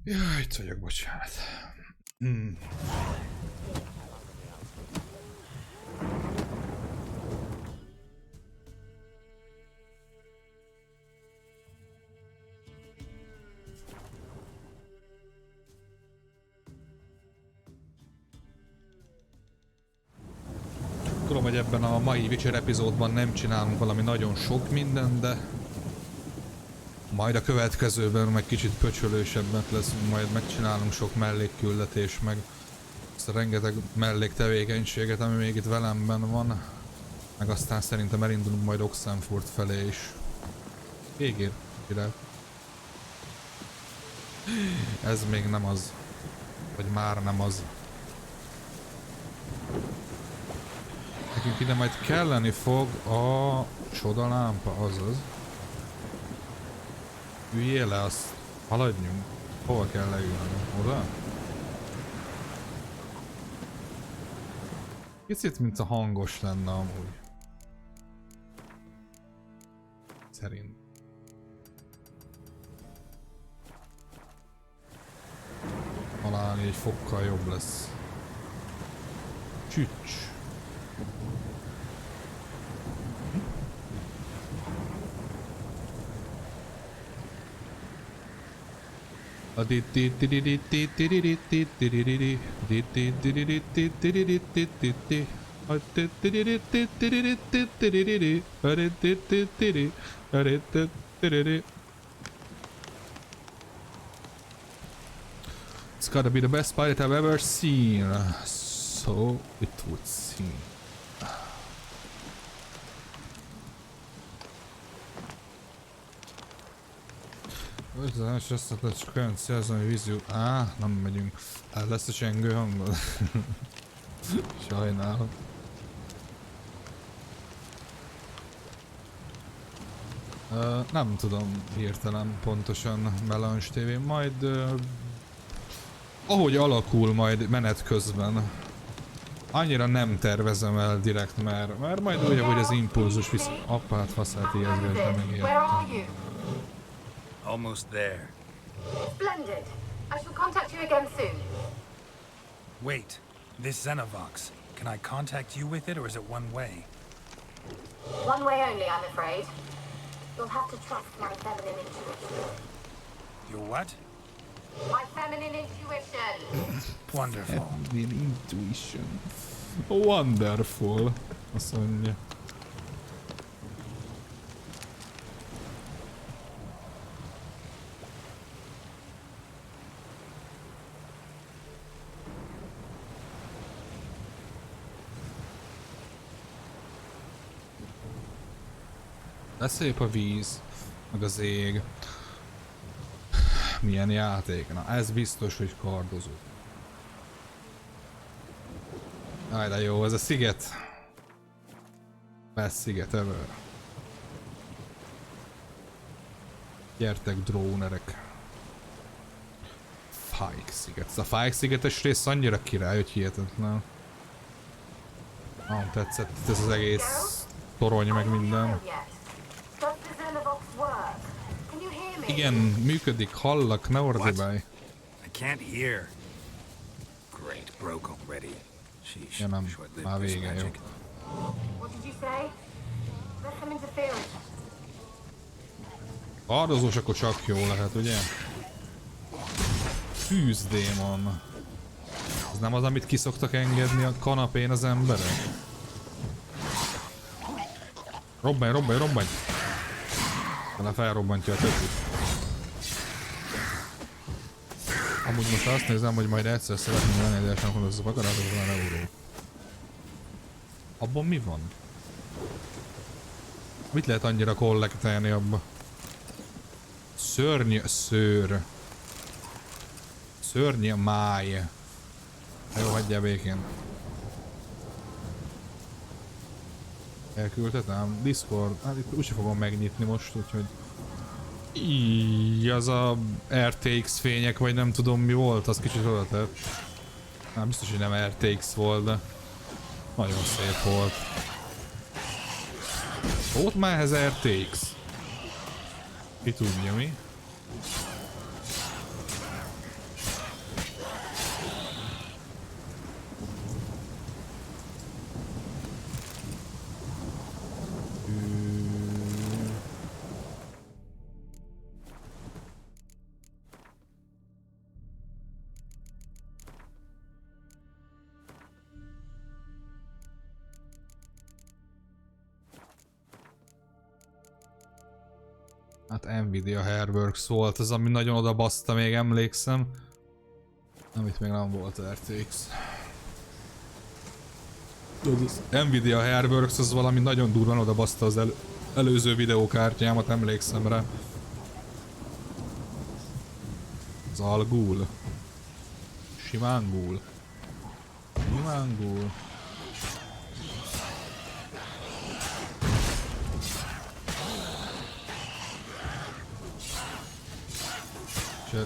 Jaj, itt vagyok, bocsánat. Tudom, hogy ebben a mai Witcher epizódban nem csinálunk valami nagyon sok mindent, de majd a következőben meg kicsit pöcsölősebbek leszünk, majd megcsinálunk sok mellékküldetés, meg ezt a rengeteg mellék tevékenységet, ami még itt velemben van. Meg aztán szerintem elindulunk majd Oxenfurt felé is. Végén, király. Ez még nem az. Vagy már nem az. Nekünk ide majd kelleni fog a csodalámpa, azaz. Üljél le, azt haladjunk. Hova kell leülni? Oda? Kicsit, mint a hangos lenne amúgy. Szerint. Talán egy fokkal jobb lesz. Csücs. A It's gotta be the best pilot I've ever seen. So it would seem. Az első összetlen csak olyan célzom, hogy vízjú. Nem megyünk. Lesz a csengő hangod? Sajnálom. Nem tudom hirtelen pontosan Melange TV, majd ahogy alakul majd menet közben. Annyira nem tervezem el direkt, mert majd úgy, hogy az impulzus visz... Appát faszát ijeszgetve megértem. Almost there. Splendid. I shall contact you again soon. Wait, this Xenovox. Can I contact you with it, or is it one way? One way only, I'm afraid. You'll have to trust my feminine intuition. Your what? My feminine intuition. Wonderful. Feminine intuition. Wonderful. Azt mondja. De szép a víz, meg az ég. Milyen játék? Na ez biztos, hogy kardozó. Jaj, de jó, ez a sziget. Best sziget ever. Gyertek drónerek. Fyke sziget. Ez a Fyke szigetes rész annyira király, hogy hihetetlen. Tetszett itt ez az egész torony meg minden. Igen, működik, hallak, ne ordibálj. I can't hear. Great, broke already. Sheesh. Ja nem, már vége, jó. Kardozós akkor csak jó lehet, ugye? Fűzdémon. Ez nem az, amit kiszoktak engedni a kanapén az emberek? Robbanj, robbanj, robbanj! Talán felrobbantja a többit. Amúgy most azt nézem, hogy majd egyszer szeretném venni, de sem az a bakarátok van euró. Abban mi van? Mit lehet annyira kollektálni abba? Szörny szőr. Szörny máj. Jó, hagyjál békén. Elküldhetem? Discord? Hát itt úgyse fogom megnyitni most, úgyhogy... Az a RTX fények, vagy nem tudom mi volt, az kicsit oda tett. Biztos, hogy nem RTX volt, de... Nagyon szép volt. Volt már ez RTX? Ki tudja mi? Hát Nvidia Hairworks volt az, ami nagyon oda baszta, még emlékszem. Amit még nem volt RTX. Az Nvidia Hairworks az valami nagyon durván oda baszta az előző videókártyámat, emlékszem rá. Az Algul. Simán gúl. Simán gúl.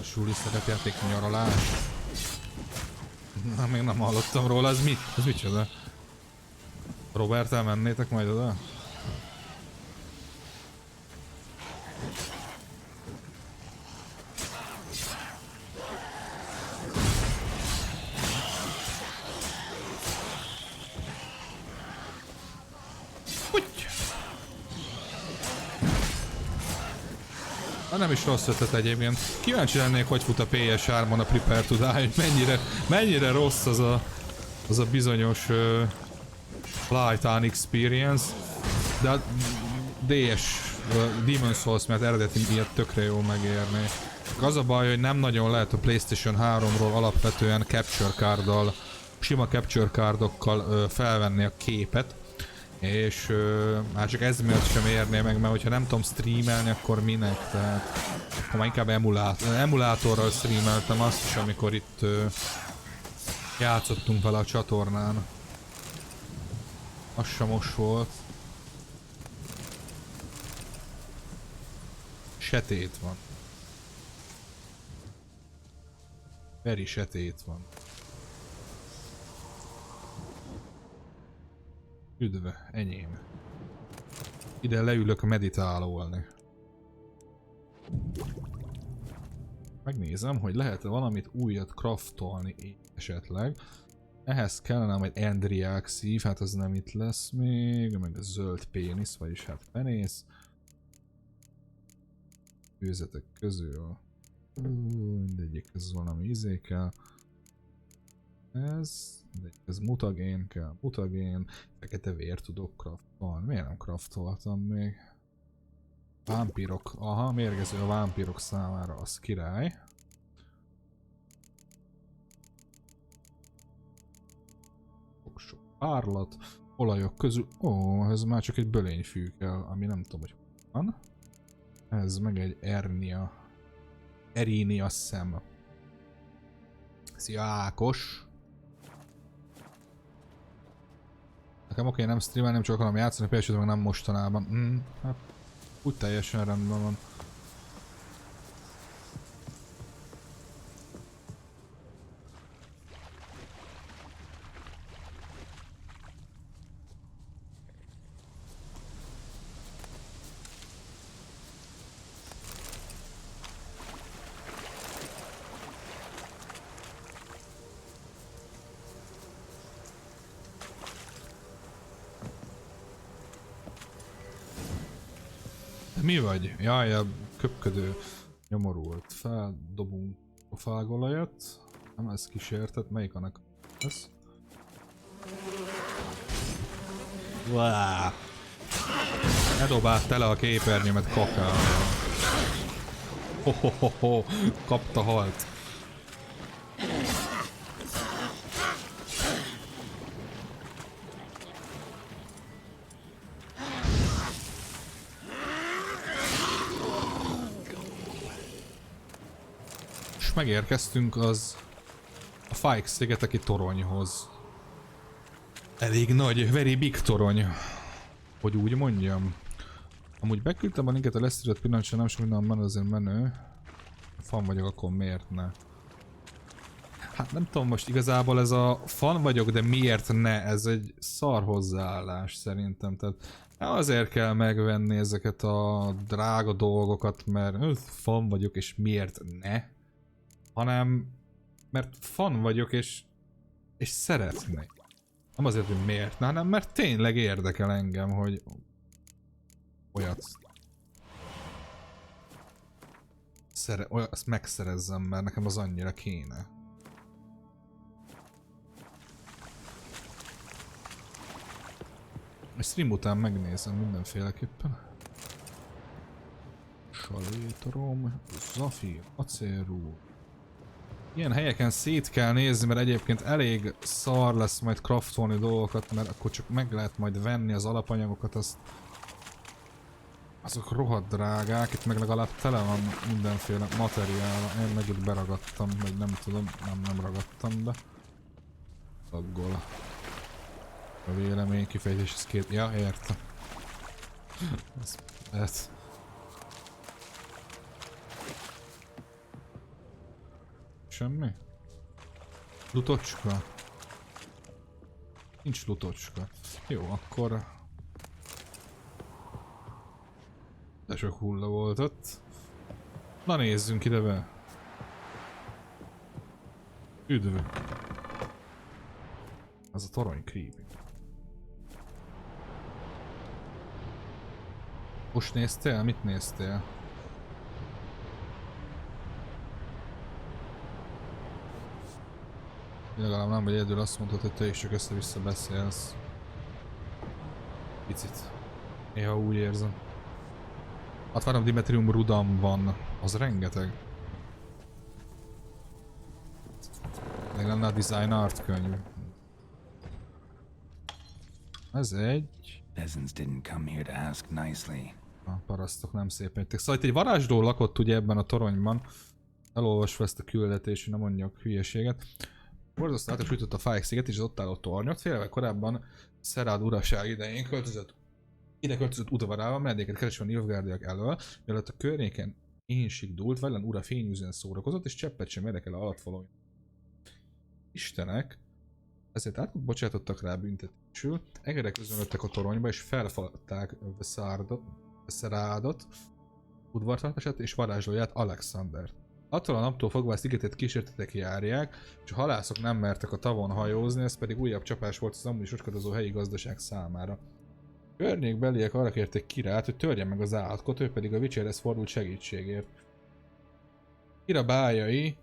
Súli szerepjáték nyaralás. Na, még nem hallottam róla, ez mi? Ez micsoda? Robert, elmennétek majd oda? Nem is rossz ötlet egyébként. Kíváncsi lennék, hogy fut a PS3-on a Prepare to Die, hogy mennyire rossz az a bizonyos Flytown Experience. De a DS Demon Souls, mert eredeti miatt tökre jó megérni. Az a baj, hogy nem nagyon lehet a PlayStation 3-ról alapvetően capture carddal, sima capture cardokkal felvenni a képet. És már csak ez miatt sem érné meg, mert hogyha nem tudom streamelni, akkor minek, tehát akkor már inkább emulátorral streameltem azt is, amikor itt játszottunk vele a csatornán. Az sem most volt. Setét van. Veri setét van. Üdv, enyém. Ide leülök meditálolni. Megnézem, hogy lehet-e valamit újat craftolni esetleg. Ehhez kellene majd endriák szív, hát az nem itt lesz még, meg a zöld pénisz, vagyis hát penész. Főzetek közül. Mindegyik ez valami izé kell. Ez mutagén kell, mutagén. Fekete vér tudok craftolni. Miért nem craftoltam még? Vámpírok. Aha, mérgező a vámpírok számára, az király. Sok párlat, olajok közül. Ó, ez már csak egy bölényfű kell, ami nem tudom, hogy van. Ez meg egy Erinia szem. Szia Ákos! Nekem oké, nem streamelni, nem csak akarom játszani, például meg nem mostanában. Hát úgy teljesen rendben van. Mi vagy? Jaj, a köpködő nyomorult. Feldobunk a fágolajat. Nem ez kísértet, melyik annak ez? Wow. Ne dobáld tele a képernyőmet kakával. Ho, kapta halt. Megérkeztünk a Fyke szigeteki toronyhoz. Elég nagy, very big torony, hogy úgy mondjam. Amúgy beküldtem a linket a leszűrött pillanatban, nem sok minden menő, azért menő. Fan vagyok, akkor miért ne? Hát nem tudom, most igazából ez a fan vagyok, de miért ne? Ez egy szar hozzáállás szerintem. Tehát azért kell megvenni ezeket a drága dolgokat, mert fan vagyok és miért ne? Hanem mert fan vagyok és szeretnék. Nem azért, hogy miért, hanem mert tényleg érdekel engem, hogy olyat azt megszerezzem, mert nekem az annyira kéne. A stream után megnézem mindenféleképpen. salétrom, zafír, acélrúd. Ilyen helyeken szét kell nézni, mert egyébként elég szar lesz majd craftolni dolgokat, mert akkor csak meg lehet majd venni az alapanyagokat, azok rohadt drágák, itt meg legalább tele van mindenféle materiál. Én meg itt beragadtam, vagy nem tudom, nem ragadtam be. Taggol. A vélemény kifejezés, ez két... Ja, értem. Ez... Semmi? Lutocska? Nincs lutocska. Jó, akkor... De sok hulla volt ott. Na nézzünk ide be. Üdv. Ez a torony creepy. Most néztél? Mit néztél? Legalább nem vagy egyedül, azt mondtad, hogy te is csak össze-vissza beszélsz. Picit. Néha úgy érzem. 63 Dimetrium rudam van. Az rengeteg. Még lenne a design art könyv. Ez egy... Peasants didn't come here to ask nicely. A parasztok nem szépen jöttek. Szóval itt egy varázsló lakott ugye ebben a toronyban. Elolvasva ezt a küldetést, nem mondjak hülyeséget. Borzasztó által sütött a Fyke sziget és az ott álló tornyot. Fél évvel korábban Szerád uraság idején ide költözött udvarával, menedéket keresve a nilfgaardiak elől, mielőtt a környéken éhínség dúlt, Velen ura fényűzően szórakozott, és cseppet sem érdekel a alattvalói istenek, ezért átbocsátottak rá büntetésül, egerek közönöttek a toronyba, és felfalták Szerádot, udvartartását és varázslóját, Alexandert. Attól a naptól fogva a szigetet kísértetek járják, és a halászok nem mertek a tavon hajózni, ez pedig újabb csapás volt az amúgy is roskadozó helyi gazdaság számára. Környékbeliek arra kérték Kirát, hogy törje meg az állatkot, ő pedig a Witcherhez fordult segítségért. Kira bájai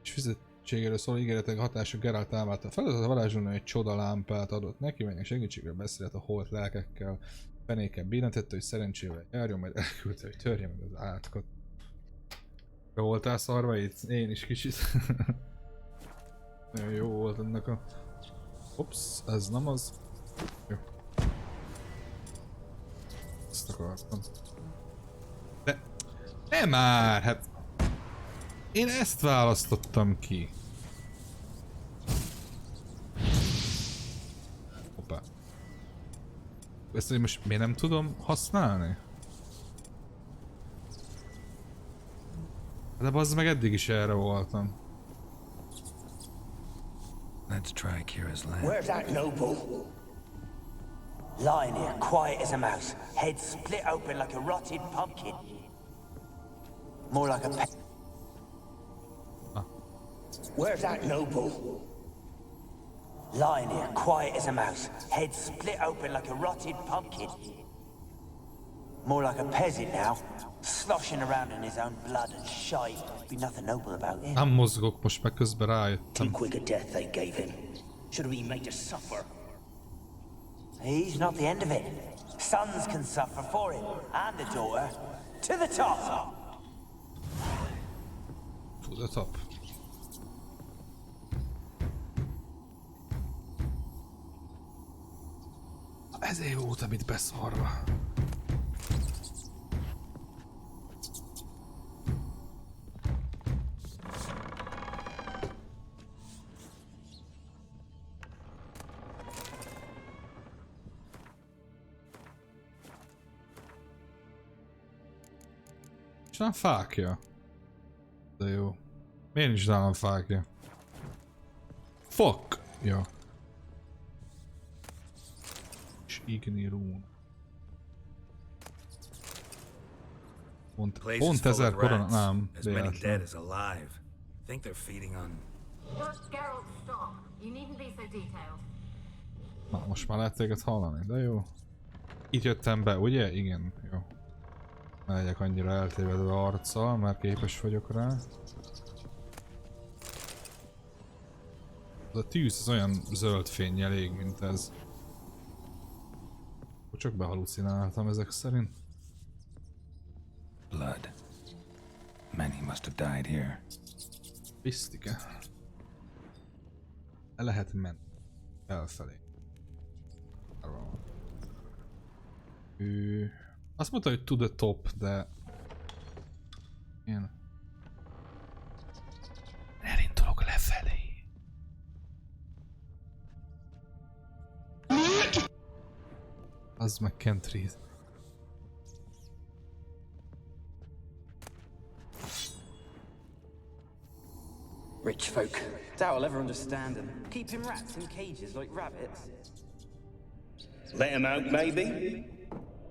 és fizetségéről szóló ígéretek hatása Geralt állválta a feladatot, a varázslónő egy csodalámpát adott neki, melynek segítségével beszélt a holt lelkekkel. Fenéken billentette, hogy szerencsével járjon, majd elküldte, hogy törje meg az állatkot. Be voltál szarva itt? Én is kicsit. Nagyon jó volt ennek a... Ops, ez nem az. Jó. Ezt akartam. De... Nem már! Hát... Én ezt választottam ki. Hoppá. Ezt most miért nem tudom használni? De bazd meg, eddig is erre voltam. Let's try Kira's lamp. Where's that noble? Lying here, quiet as a mouse, head split open like a rotted pumpkin. More like a Where's that noble? Lying here, quiet as a mouse, head split open like a rotted pumpkin. More like a peasant now, sloshing around in his own blood and shite. Be nothing noble about him. Nem mozgok, most meg közben rájöttem. Too quick a death they gave him. Should have been made to suffer. He's not the end of it. Sons can suffer for him, and the daughter. To the top! To the top. Ezért voltam itt beszarva. És nem fákja. De jó. Miért nincs nálam fákja? Fuck! Ja. És igni rún. Pont 1000 korona, nem. As many dead as alive. Think they're feeding on... Geralt, stop. You needn't be so detailed. Na, most már lehet téged hallani, de jó. Itt jöttem be, ugye? Igen, jó. Ne legyek annyira eltévedve arccal, mert képes vagyok rá. Az a tűz az olyan zöld fénnyel ég, mint ez. Csak behalucináltam ezek szerint. blood. Many must have died here. Pisztike. El lehet menni. Elfelé. Ő... Azt mondta, hogy to the top, de... Én... Elindulok lefelé. Az meg can't read. Rich folk. Doubt I'll ever understand them. Keeping rats in cages like rabbits. Let him out, maybe?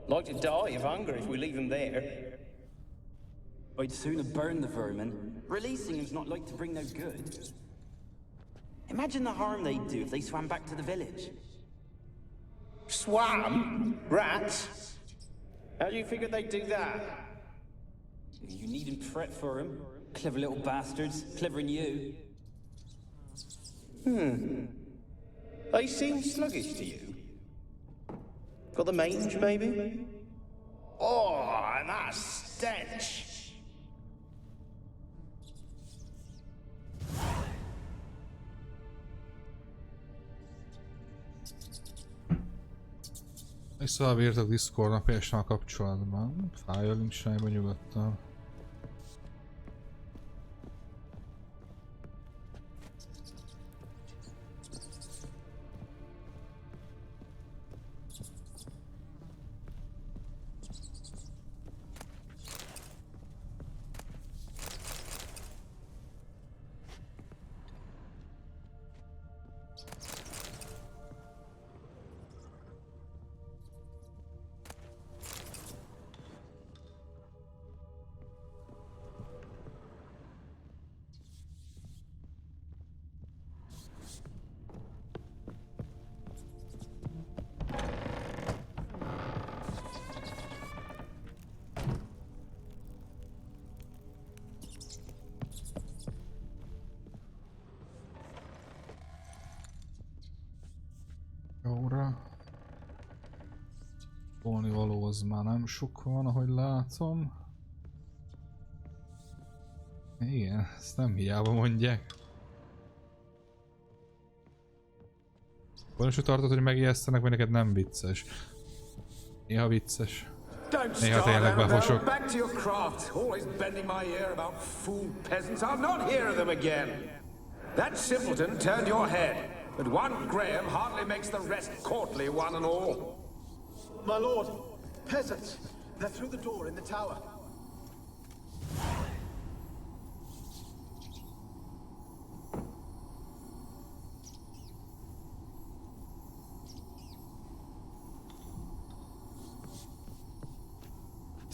Like to die of hunger if we leave him there. I'd sooner burn the vermin. Releasing him's not like to bring no good. Imagine the harm they'd do if they swam back to the village. Swam? Rats? How do you figure they'd do that? You needn't fret for him. Clever little bastards. Clever than you. They seem sluggish to you. Got the mange, maybe? Oh, and that stench! Visszaírtak Discord napjással kapcsolatban. Fájolunk sájba nyugodtan. Jóra. Volnivaló az már nem sok van, ahogy látom. Igen, ezt nem hiába mondják. Vajon tartod, hogy megijesztenek, vagy neked nem vicces? Néha vicces. Néha tényleg befosok. Back to your craft. Always bending my ear about fool peasants. I'll not hear of them again. That simpleton turned your head. But one Graham hardly makes the rest courtly, one and all. My lord, peasants. They're through the door in the tower.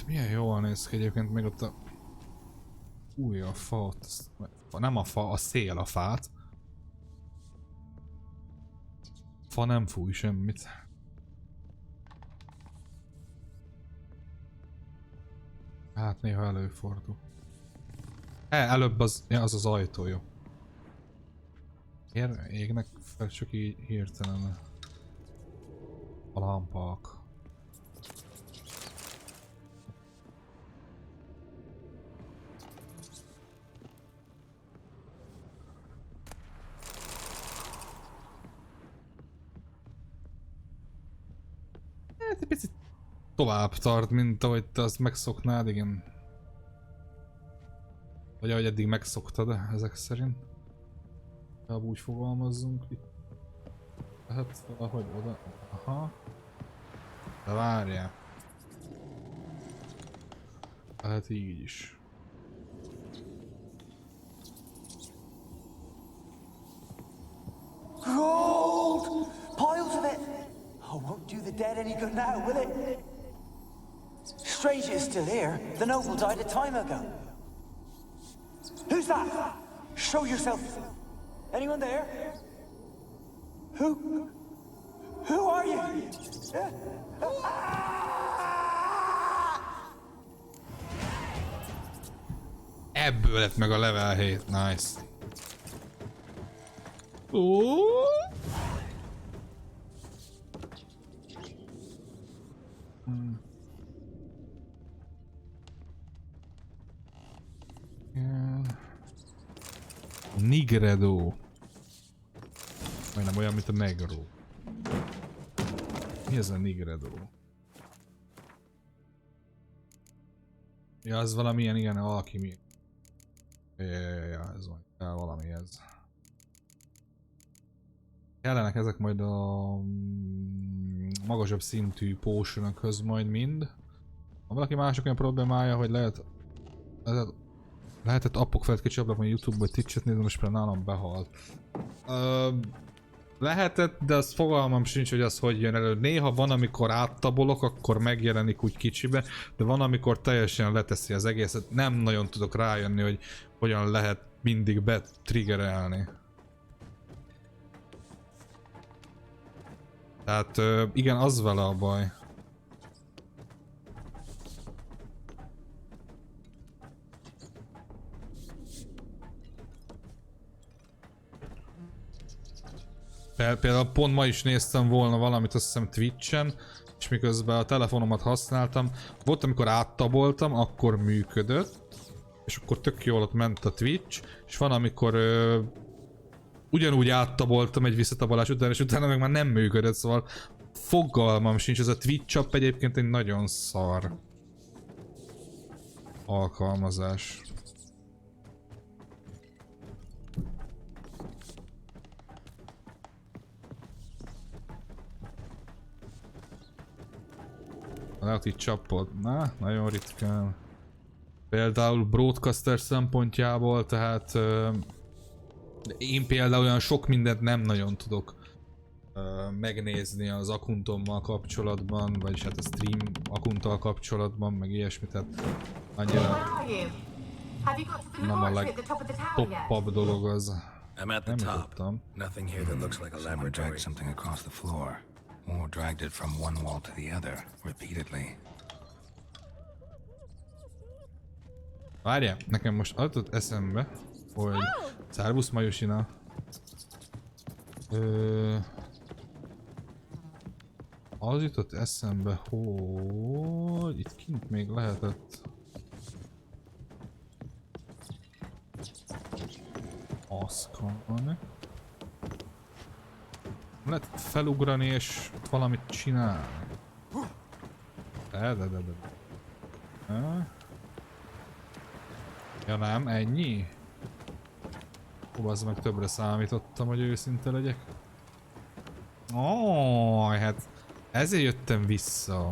Milyen jól néz ki egyébként, még ott a... Új, a fa ott... Nem a fa, a szél a fát. Fa nem fúj semmit. Hát néha előfordul. Előbb az, ja, az az ajtó, jó. Égnek fel csak így hirtelen a lámpák. Hát egy picit tovább tart, mint ahogy te azt megszoknád, igen. Vagy ahogy eddig megszoktad, ezek szerint. Inkább úgy fogalmazzunk itt. Lehet valahogy oda... Aha. De várjál. Lehet így is. Gold! Piles of it! Oh, won't do the dead any good now, will it? Strange it's still here. The noble died a time ago. Who's that? Show yourself. Anyone there? Who? Who are you? Ebből lett meg a level 7, nice. Nigredo. Majdnem olyan, mint a Negro. Mi ez a Nigredo? Ja, az valamilyen, igen, alkimi. Ja, ez van. Ja, valami ez. Kellenek ezek majd a magasabb szintű potionokhoz majd mind. Ha valaki mások olyan problémája, hogy lehetett appok felett kicsablak, majd YouTube vagy Twitch-et nézni, most például nálam behalt. Lehetett, de az fogalmam sincs, hogy az hogy jön elő. Néha van, amikor áttabolok, akkor megjelenik úgy kicsibe, de van, amikor teljesen leteszi az egészet. Nem nagyon tudok rájönni, hogy hogyan lehet mindig betriggerelni. Tehát igen, az vele a baj. Például pont ma is néztem volna valamit, azt hiszem Twitchen, és miközben a telefonomat használtam, volt amikor áttaboltam, akkor működött, és akkor tök jól ott ment a Twitch, és van amikor ugyanúgy áttaboltam egy visszatabolás után, és utána meg már nem működött, szóval fogalmam sincs, ez a Twitch app egyébként egy nagyon szar alkalmazás. Lehet így csapod. Na, nagyon ritkán. Például broadcaster szempontjából, tehát én például olyan sok mindent nem nagyon tudok megnézni az accountommal kapcsolatban, vagyis hát a stream accounttal kapcsolatban, meg ilyesmit, tehát annyira nem a legtoppabb dolog az. I'm at the top. Nothing here that looks like a laboratory. Someone dragged something across the floor. Or dragged it from one wall to the other, repeatedly. Várjál, nekem most adott eszembe, hogy Szervusz Majusina. Az jutott eszembe, hogy itt kint még lehetett aszkalni. Lehet felugrani és valamit csinálni. De. Ja nem, ennyi? Hú, az meg többre számítottam, hogy őszinte legyek. Hát ezért jöttem vissza.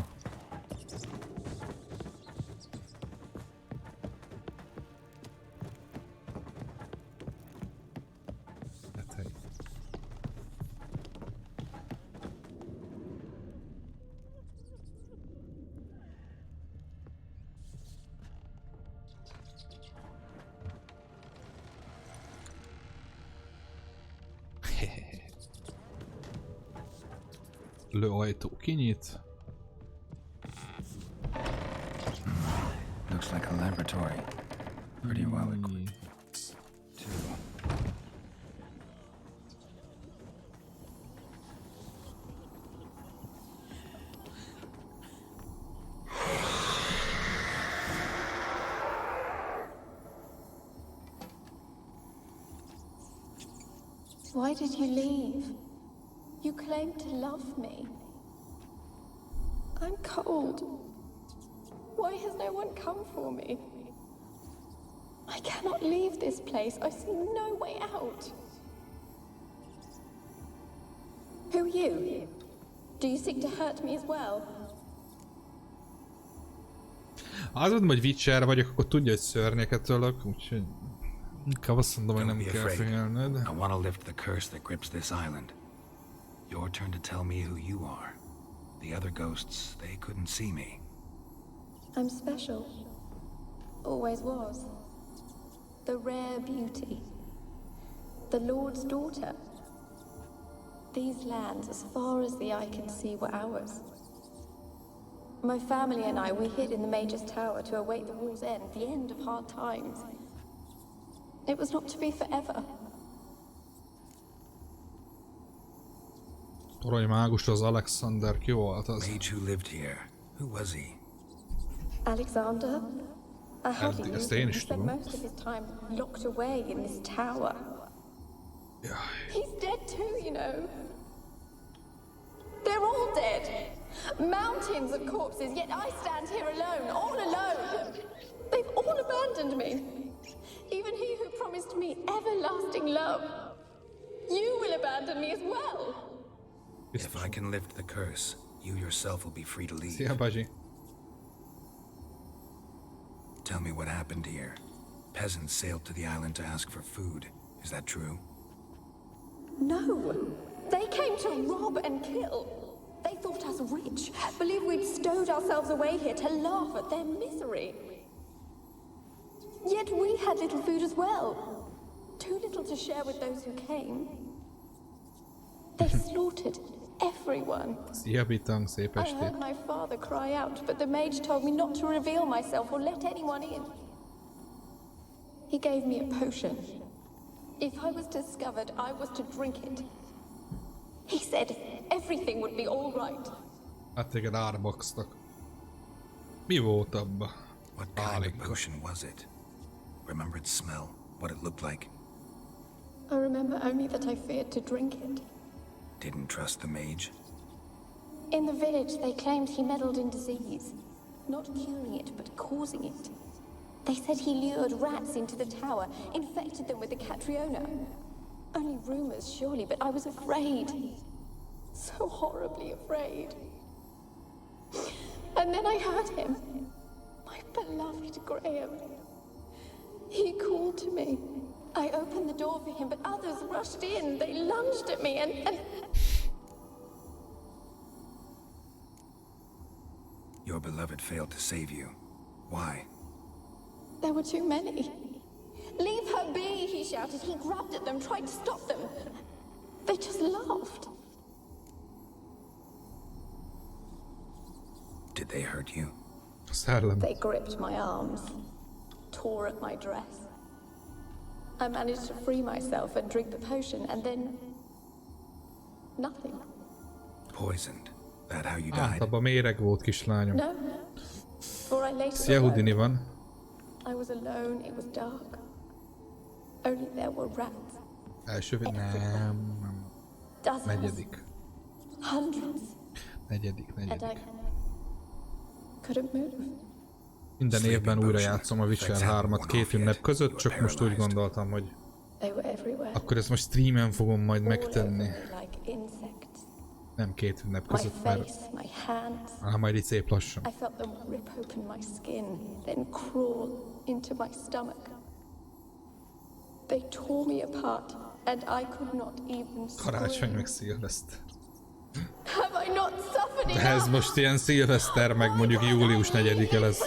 Ajtó kinyit. Looks like a laboratory. Pretty well equipped. Why did you leave? You claimed to love me. I'm cold. Why has no one come for me? I cannot leave this place. I see no way out. Who are you? Do you seek to hurt me as well? Az mondom, hogy Witcher vagyok, akkor tudja, hogy szörnyeket ölök, úgyhogy inkább azt mondom, hogy nem kell félned. I want to lift the curse that grips this island. Your turn to tell me who you are. The other ghosts, they couldn't see me. I'm special. Always was. The rare beauty. The Lord's daughter. These lands, as far as the eye can see, were ours. My family and I, we hid in the Major's Tower to await the war's end, the end of hard times. It was not to be forever. Torony mágus az Alexander, ki volt az? Mage who lived here. Who was he? Alexander? I hardly knew Ezt én him. He is spent tudom. most of his time locked away in this tower. He's dead too, you know. They're all dead. Mountains of corpses, yet I stand here alone, all alone. They've all abandoned me. Even he who promised me everlasting love. You will abandon me as well. If I can lift the curse, you yourself will be free to leave. Szia, Bazsi. Tell me what happened here. Peasants sailed to the island to ask for food. Is that true? No. They came to rob and kill. They thought us rich, believed we'd stowed ourselves away here to laugh at their misery. Yet we had little food as well. Too little to share with those who came. They slaughtered everyone. Szia, Bitang, szép I estét. heard my father cry out, but the mage told me not to reveal myself or let anyone in. He gave me a potion. If I was discovered, I was to drink it. He said everything would be all right. Hát téged árboxtak. Mi volt abba? What kind of potion was it? Remember its smell? What it looked like? I remember only that I feared to drink it. Didn't trust the mage? In the village, they claimed he meddled in disease. Not curing it, but causing it. They said he lured rats into the tower, infected them with the Catriona. Only rumors, surely, but I was afraid. So horribly afraid. And then I heard him. My beloved Graham. He called to me. I opened the door for him, but others rushed in. They lunged at me and... Your beloved failed to save you. Why? There were too many. Leave her be, he shouted. He grabbed at them, tried to stop them. They just laughed. Did they hurt you? They gripped my arms, tore at my dress. I managed to free myself and drink the potion, and then... nothing. Poisoned? That how you died? Abba méreg volt, kislányom. No. For I later Szia, Houdini van. I was alone, it was dark. Only there were rats. Első nem. Dozens. Negyedik. Hundreds. Negyedik. And I couldn't move. Minden évben újra játszom a Witcher 3-at 2 ünnep között, csak most úgy gondoltam, hogy akkor ezt most streamen fogom majd megtenni. Nem 2 ünnep között, mert majd itt szép lassan. I felt them rip open my skin, then crawl into my stomach. They tore me apart, and I could not even Karácsony meg szilveszter. Have I not suffered enough? De ez most ilyen szilveszter, meg mondjuk július 4-e lesz.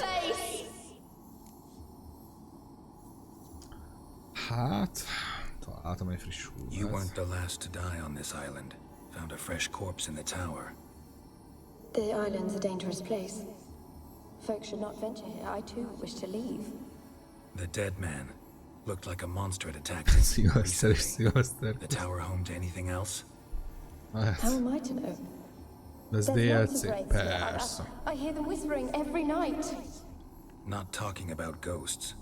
Hát, találtam egy friss húzat. You weren't the last to die on this island. Found a fresh corpse in the tower. The island's a dangerous place. Folks should not venture here. I too wish to leave. The dead man looked like a monster had attacked him. Szilveszter. The tower home to anything else? How am I to know? Ez DLC, persze. I hear them whispering every night. Not talking about ghosts.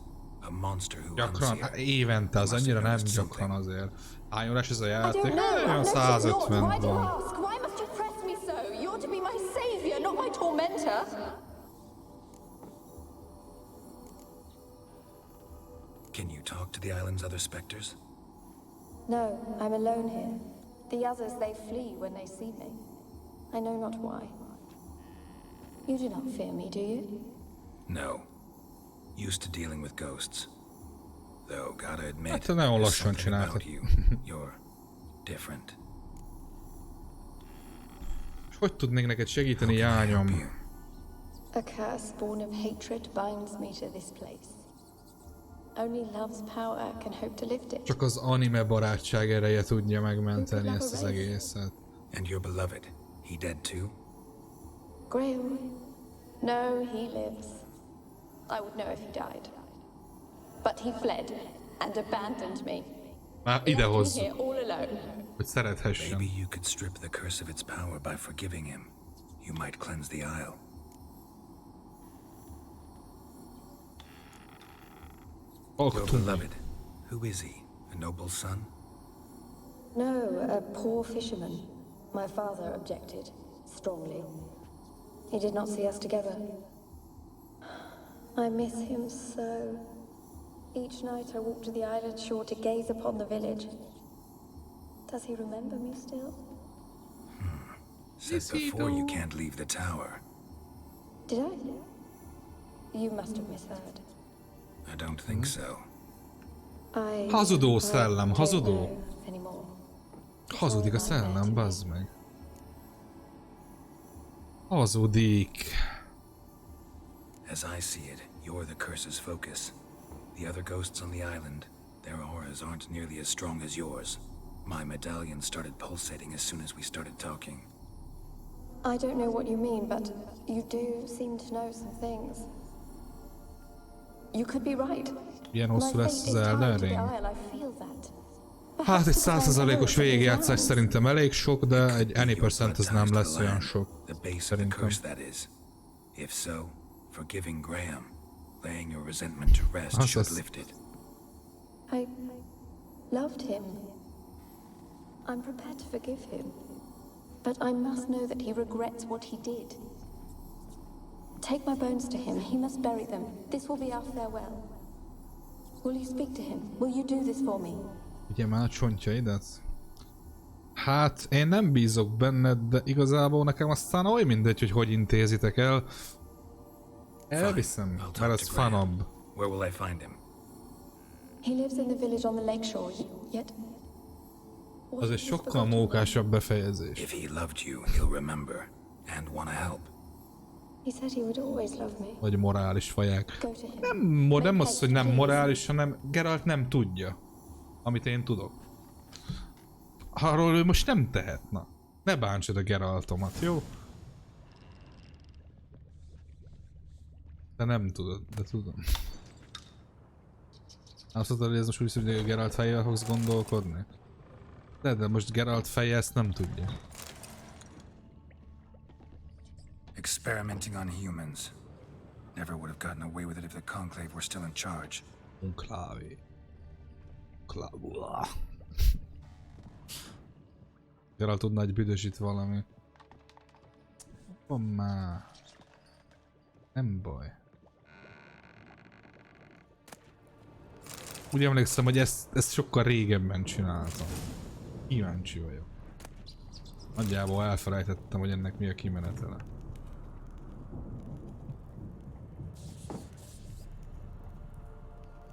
A monster who Gyakran, évente, az annyira nem gyakran azért. Hány órás ez a játék? Olyan 150 van. Why must you press me so? You're to be my savior, not my tormentor. Can you talk to the island's other specters? No, I'm alone here. The others, they flee when they see me. I know not why. You do not fear me, do you? No. Used to dealing with ghosts. Though, gotta admit, Hát nagyon there's lassan something csináltad. about you. You're different. És hogy tudnék neked segíteni, jányom? A curse born of hatred binds me to this place. Only love's power can hope to lift it. Csak az anime barátság ereje tudja megmenteni ezt az egészet. And your beloved, he dead too? Graham? No, he lives. I would know if he died. But he fled and abandoned me. Már idehoz, Here all alone. hogy szerethessen. Maybe you could strip the curse of its power by forgiving him. You might cleanse the isle. Your beloved, who is he? A noble son? No, a poor fisherman. My father objected strongly. He did not see us together. I miss him so. Each night I walk to the island shore to gaze upon the village. Does he remember me still? Said before you can't leave the tower. Did I? You must have misheard. I don't think so. Hazudó szellem, hazudó. Hazudik a szellem, bazd meg. Hazudik. As I see it, you're the curse's focus. The other ghosts on the island, their auras aren't nearly as strong as yours. My medallion started pulsating as soon as we started talking. I don't know what you mean, but you do seem to know some things. You could be right. Ilyen hosszú lesz az Elden Ring. Hát egy 100%-os végigjátszás szerintem elég sok, de egy any percent ez nem lesz olyan sok. Szerintem. If so, forgiving Graham, laying your resentment to rest should lift it. I loved him. I'm prepared to forgive him. But I must know that he regrets what he did. Take my bones to him. He must bury them. This will be our farewell. Will you speak to him? Will you do this for me? Ugye már a csontjaidat? Hát, én nem bízok benned, de igazából nekem aztán oly mindegy, hogy intézitek el. Elviszem, mert ez fanabb. Where will I find him? He lives in the village on the lakeshore, yet... Az egy sokkal mókásabb befejezés. If he loved you, he'll remember and wanna help. He said he would always love me. Vagy morális faják. Nem az, hogy nem morális, hanem Geralt nem tudja, amit én tudok. Arról ő most nem tehet, na. Ne bántsad a Geraltomat, jó? De nem tudod, de tudom. Azt mondod, hogy ez most úgy szól, hogy a Geralt fejjel fogsz gondolkodni? De most Geralt feje ezt nem tudja. Experimenting on humans. Never would have gotten away with it if the Conclave were still in charge. Conclave. Geralt tudna egy büdösít valami. Van már. Nem baj. Úgy emlékszem, hogy ezt sokkal régebben csináltam. Kíváncsi vagyok. Nagyjából elfelejtettem, hogy ennek mi a kimenetele.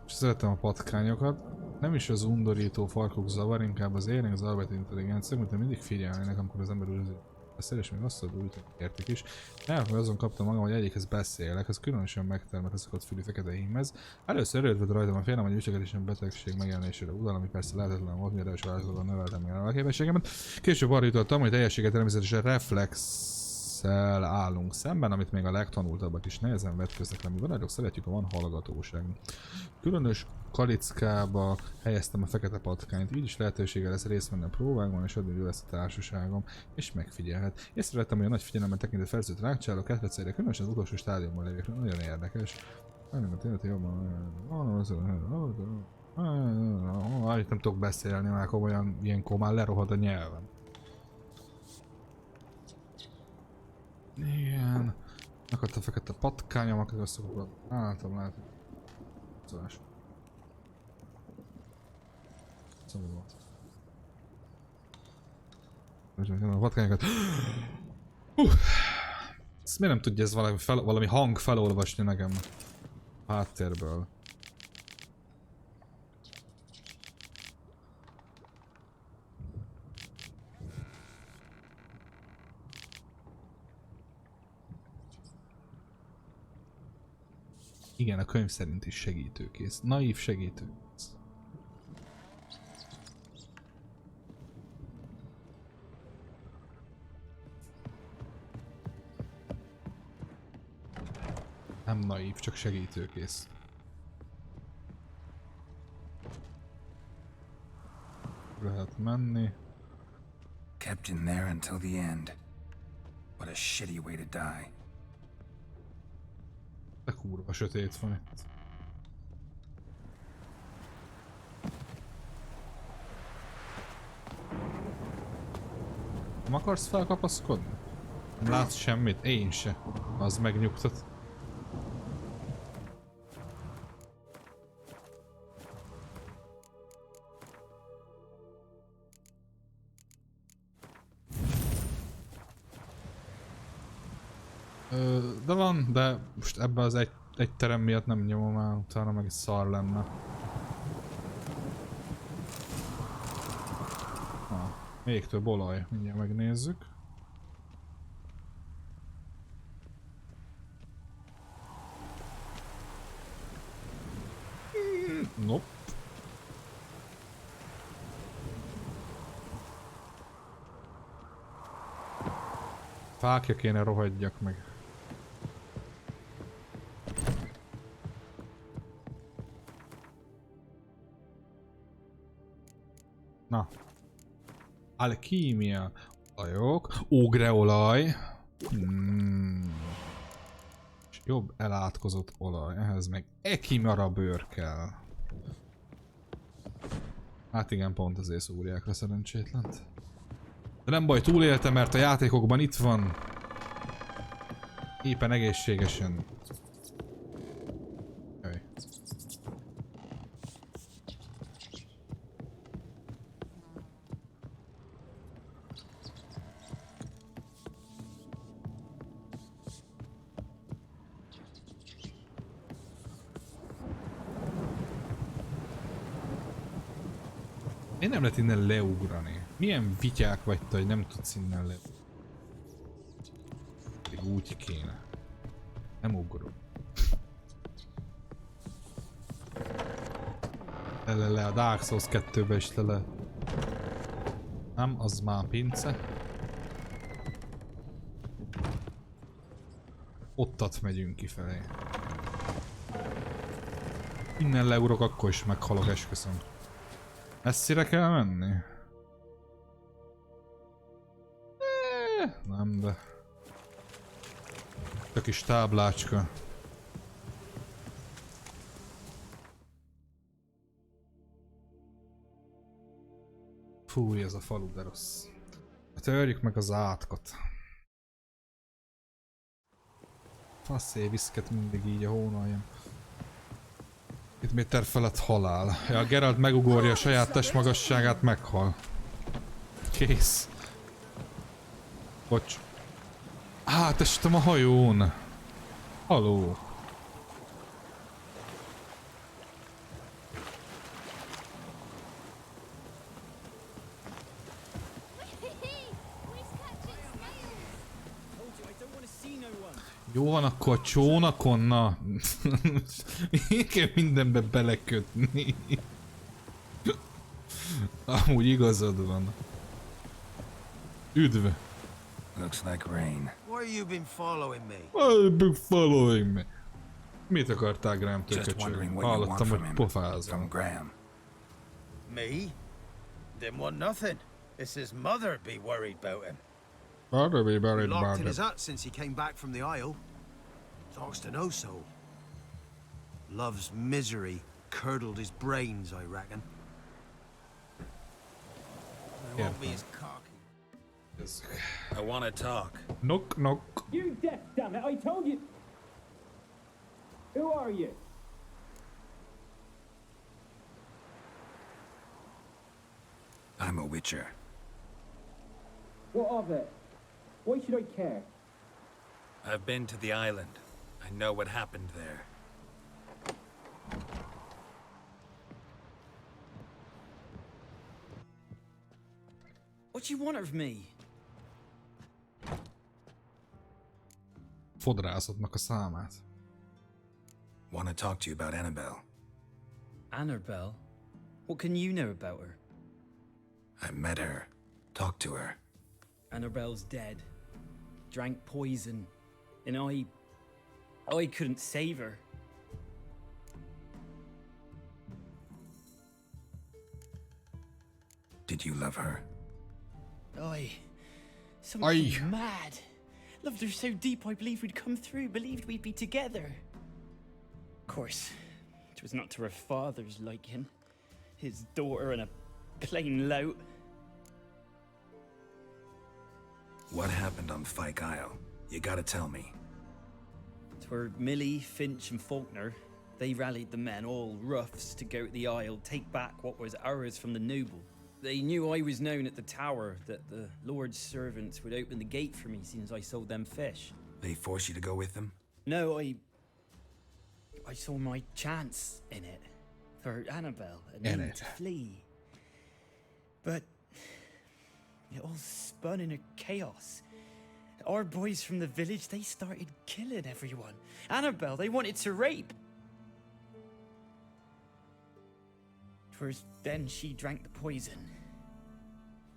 És szeretem a patkányokat. Nem is az undorító farkuk zavar, inkább az érnek az albert intelligencia, mint mindig figyelnének, amikor az ember úgy beszél, és még rosszabb úgy értik is. Elkor azon kaptam magam, hogy egyikhez beszélek, ez különösen megtermett szokott fülű fekete hímhez. Először előtt rajtam a félelem, hogy viselkedésen betegség megjelenésére udal, ami persze lehetetlen volt, miért első változatban növeltem a képességemet. Később arra jutottam, hogy teljességet természetesen reflexsel állunk szemben, amit még a legtanultabbak is nehezen vetköznek le. Mi vagyok, szeretjük, ha van hallgatóság. Különös kalickába helyeztem a fekete patkányt, így is lehetősége lesz részt venni a próbákban, és addig lesz a társaságom, és megfigyelhet. Észrevettem, hogy a nagy figyelemmel tekintett felszült rákcsáló ketrecére, különösen az utolsó stádiumban lévők, nagyon érdekes. Nem tudok beszélni, már komolyan ilyenkor már lerohad a nyelvem. Igen. Akadt a fekete patkányom, akik azt szokott látom. A patkányokat. Ezt miért nem tudja ez valami hang felolvasni nekem a háttérből? Igen, a könyv szerint is segítőkész. Naív segítőkész. Nem naív, csak segítőkész. Lehet menni. Kept in there until the end. What a shitty way to die. De kurva sötét van itt. Nem akarsz felkapaszkodni? Nem látsz semmit? Én se. Az megnyugtat. De van, de most ebben az egy terem miatt nem nyomom el, utána meg egy szar lenne. Még több olaj, mindjárt megnézzük. Nope. Fákja kéne, rohadjak meg. Na. Alkímia. Olajok. Ugreolaj. És jobb elátkozott olaj. Ehhez meg ekimara bőr kell. Hát igen, pont ezért szúrják a szerencsétlent. De nem baj, túléltem, mert a játékokban itt van. Éppen egészségesen. Jaj. Én nem lehet innen leugrani. Milyen vityák vagy te, hogy nem tudsz innen le... Úgy kéne. Nem ugrok. Le a Dark Souls 2-be is le. Nem, az már pince. Ottat megyünk kifelé. Innen leugrok, akkor is meghalok, esküszöm. Messzire kell menni? Nem, de... A kis táblácska. Fúj, ez a falu, de rossz. Törjük meg az átkot. Faszé, viszket mindig így a hónaljam. 2 méter felett halál. Ja, a Geralt megugorja a saját testmagasságát, meghal. Kész. Bocs. Testem a hajón. Haló. Jó van, akkor a csónakon, na. Én kell mindenbe belekötni. Amúgy igazad van. Üdv. Looks like rain. Why you been following me? I've been following me. Mit akartál Graham-től, köcsög? Hallottam, hogy pofázom. Me? Didn't want nothing. It's his mother be worried about him. Mother be worried about Locked in him. his hut since he came back from the Isle. Talks to no soul. Love's misery curdled his brains, I reckon. I won't be as cocky. I want to talk. Knock, knock. You deaf, damn it! I told you. Who are you? I'm a witcher. What of it? Why should I care? I've been to the island. I know what happened there. What do you want of me? Fodrászatnak a számát. Want to talk to you about Annabelle. Annabelle? What can you know about her? I met her. Talked to her. Annabelle's dead. Drank poison. And I couldn't save her. Did you love her? Something mad. Loved her so deep I believed we'd come through, believed we'd be together. Of course, it was not to her father's liking. His daughter and a plain lout. What happened on Fyke Isle? You gotta tell me. Twere Millie, Finch, and Faulkner. They rallied the men, all roughs, to go to the Isle, take back what was ours from the noble. They knew I was known at the tower, that the Lord's servants would open the gate for me since I sold them fish. They forced you to go with them? No, I saw my chance in it. For Annabelle and me to flee. But it all spun in a chaos. Our boys from the village, they started killing everyone. Annabelle, they wanted to rape. 'Twas then she drank the poison.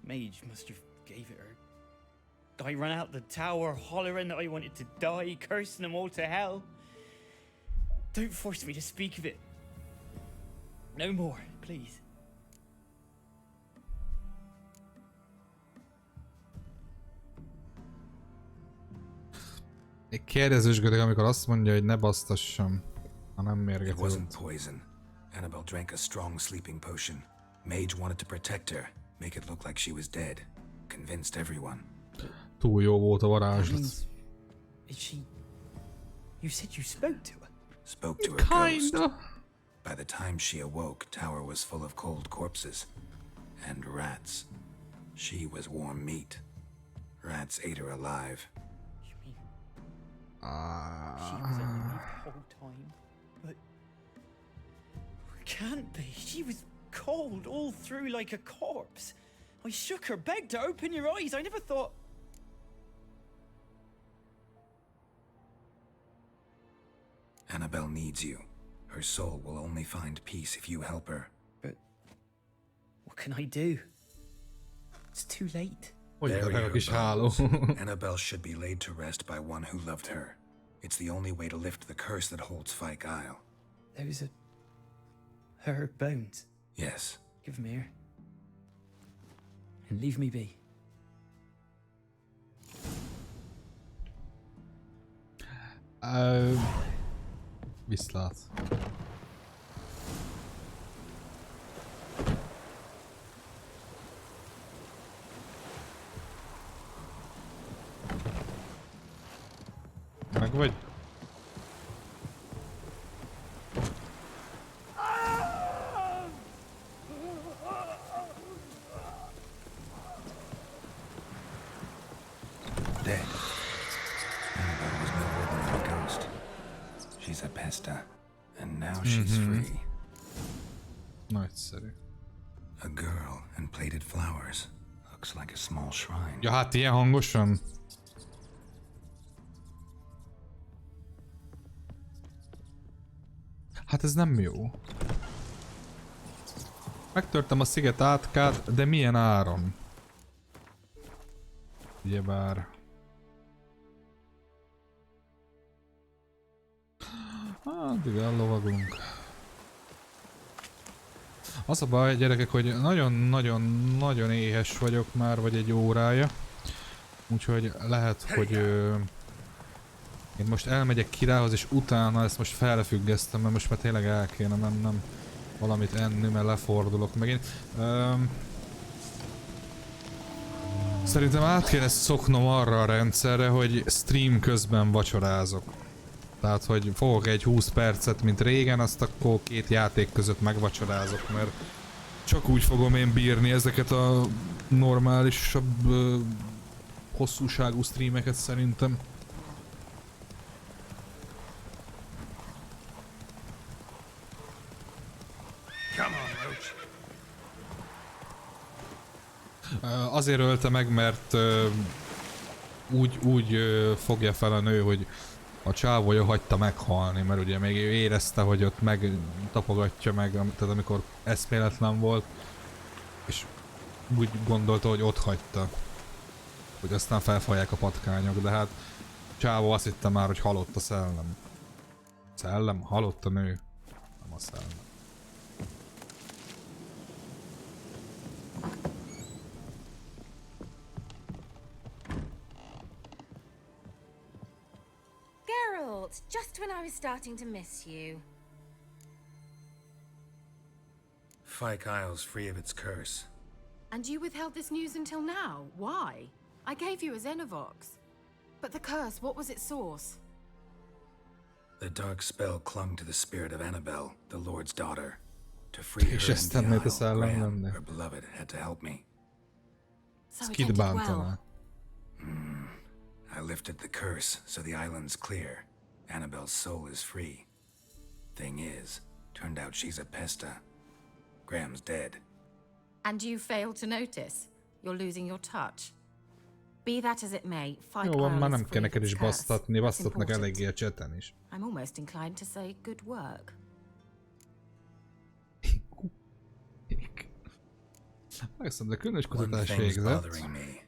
Mage must have gave it her. I ran out the tower hollering that I wanted to die, cursing them all to hell. Don't force me to speak of it. No more, please. Kérdezősködik, amikor azt mondja, hogy ne basztassam, ha nem mérget. It wasn't poison. Annabelle drank a strong sleeping potion. Mage wanted to protect her, make it look like she was dead. Convinced everyone. Túl jó volt a varázslat. Is she... You said you spoke to her? Spoke to her ghost. By the time she awoke, tower was full of cold corpses. And rats. She was warm meat. Rats ate her alive. You mean... She was alive the whole time? But... Can't be. She was cold all through like a corpse. I shook her, begged her, open your eyes. I never thought... Annabelle needs you. Her soul will only find peace if you help her. But... What can I do? It's too late. Bury her bones. Annabelle should be laid to rest by one who loved her. It's the only way to lift the curse that holds Fyke Isle. Those are... her bones? Yes. Give them here. And leave me be. Viszlát. Meg vagy? Dead. Annabelle was no more than a ghost. She's a pesta, and now she's free. Nagyszerű. A girl and plated flowers. Looks like a small shrine. Ja, hát ilyen hangosan? Hát ez nem jó. Megtörtem a sziget átkát, de milyen áron? Ugyebár... Addig ellovagolunk. Az a baj, gyerekek, hogy nagyon éhes vagyok már, vagy egy órája. Úgyhogy lehet, hogy én most elmegyek királyhoz, és utána ezt most felfüggesztem, mert most már tényleg el kéne mennem valamit enni, mert lefordulok megint. Szerintem át kéne szoknom arra a rendszerre, hogy stream közben vacsorázok. Tehát, hogy fogok egy 20 percet, mint régen, azt akkor két játék között megvacsorázok, mert csak úgy fogom én bírni ezeket a normálisabb, hosszúságú streameket szerintem. Azért ölte meg, mert úgy fogja fel a nő, hogy a csávója hagyta meghalni, mert ugye még ő érezte, hogy ott megtapogatja meg, tehát amikor eszméletlen volt, és úgy gondolta, hogy ott hagyta, hogy aztán felfalják a patkányok, de hát csávó azt hitte már, hogy halott a szellem. Szellem? Halott a nő, nem a szellem. Just when I was starting to miss you. Fyke Isle's free of its curse. And you withheld this news until now? Why? I gave you a Xenovox. But the curse, what was its source? The dark spell clung to the spirit of Annabelle, the Lord's daughter. To free her És and ezt the tennéd a Isle, szellemben, Graham, her beloved, had to help me. So it ended well. I lifted the curse, so the island's clear. Annabelle's soul is free. Thing is, turned out she's a pesta. Graham's dead. And you failed to notice? You're losing your touch. Be that as it may, Fyke Jó, már is nem free kell of neked its is curse. basztatni, That's basztatnak important. eléggé a chaten is. I'm almost inclined to say good work. Megszom, de különös One kutatás thing's végzett. bothering me.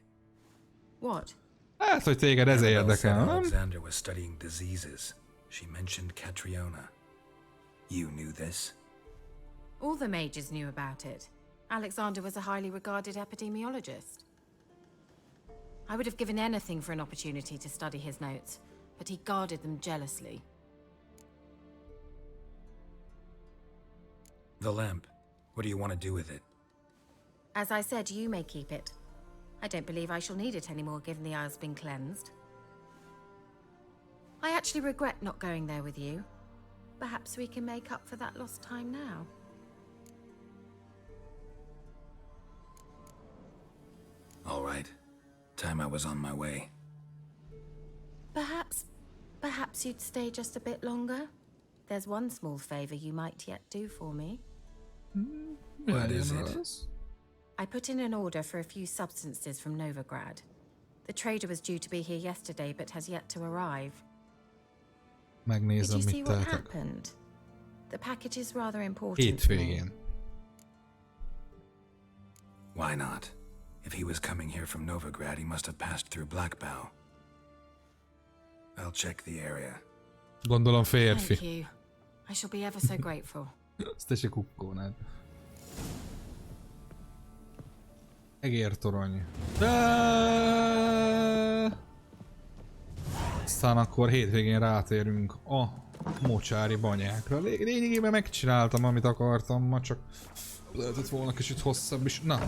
What? Hát, hogy téged ez Annabelle said érdekel, nem? Alexander was studying diseases. She mentioned Catriona. You knew this? All the mages knew about it. Alexander was a highly regarded epidemiologist. I would have given anything for an opportunity to study his notes, but he guarded them jealously. The lamp. What do you want to do with it? As I said, you may keep it. I don't believe I shall need it anymore, given the Isle's been cleansed. I actually regret not going there with you. Perhaps we can make up for that lost time now. All right. Time I was on my way. Perhaps you'd stay just a bit longer? There's one small favor you might yet do for me. What is it? I put in an order for a few substances from Novigrad. The trader was due to be here yesterday, but has yet to arrive. Did Megnézem, you see mit what tehetek. happened? The package is rather important to me. Hétvégén. Why not? If he was coming here from Novigrad, he must have passed through Blackbow. I'll check the area. Gondolom férfi. Thank you. I shall be ever so grateful. Ezt te se kukkónád. Egértorony. Aztán akkor hétvégén rátérünk a mocsári banyákra. Lényegében megcsináltam, amit akartam, ma csak lehetett volna kicsit hosszabb is. Na,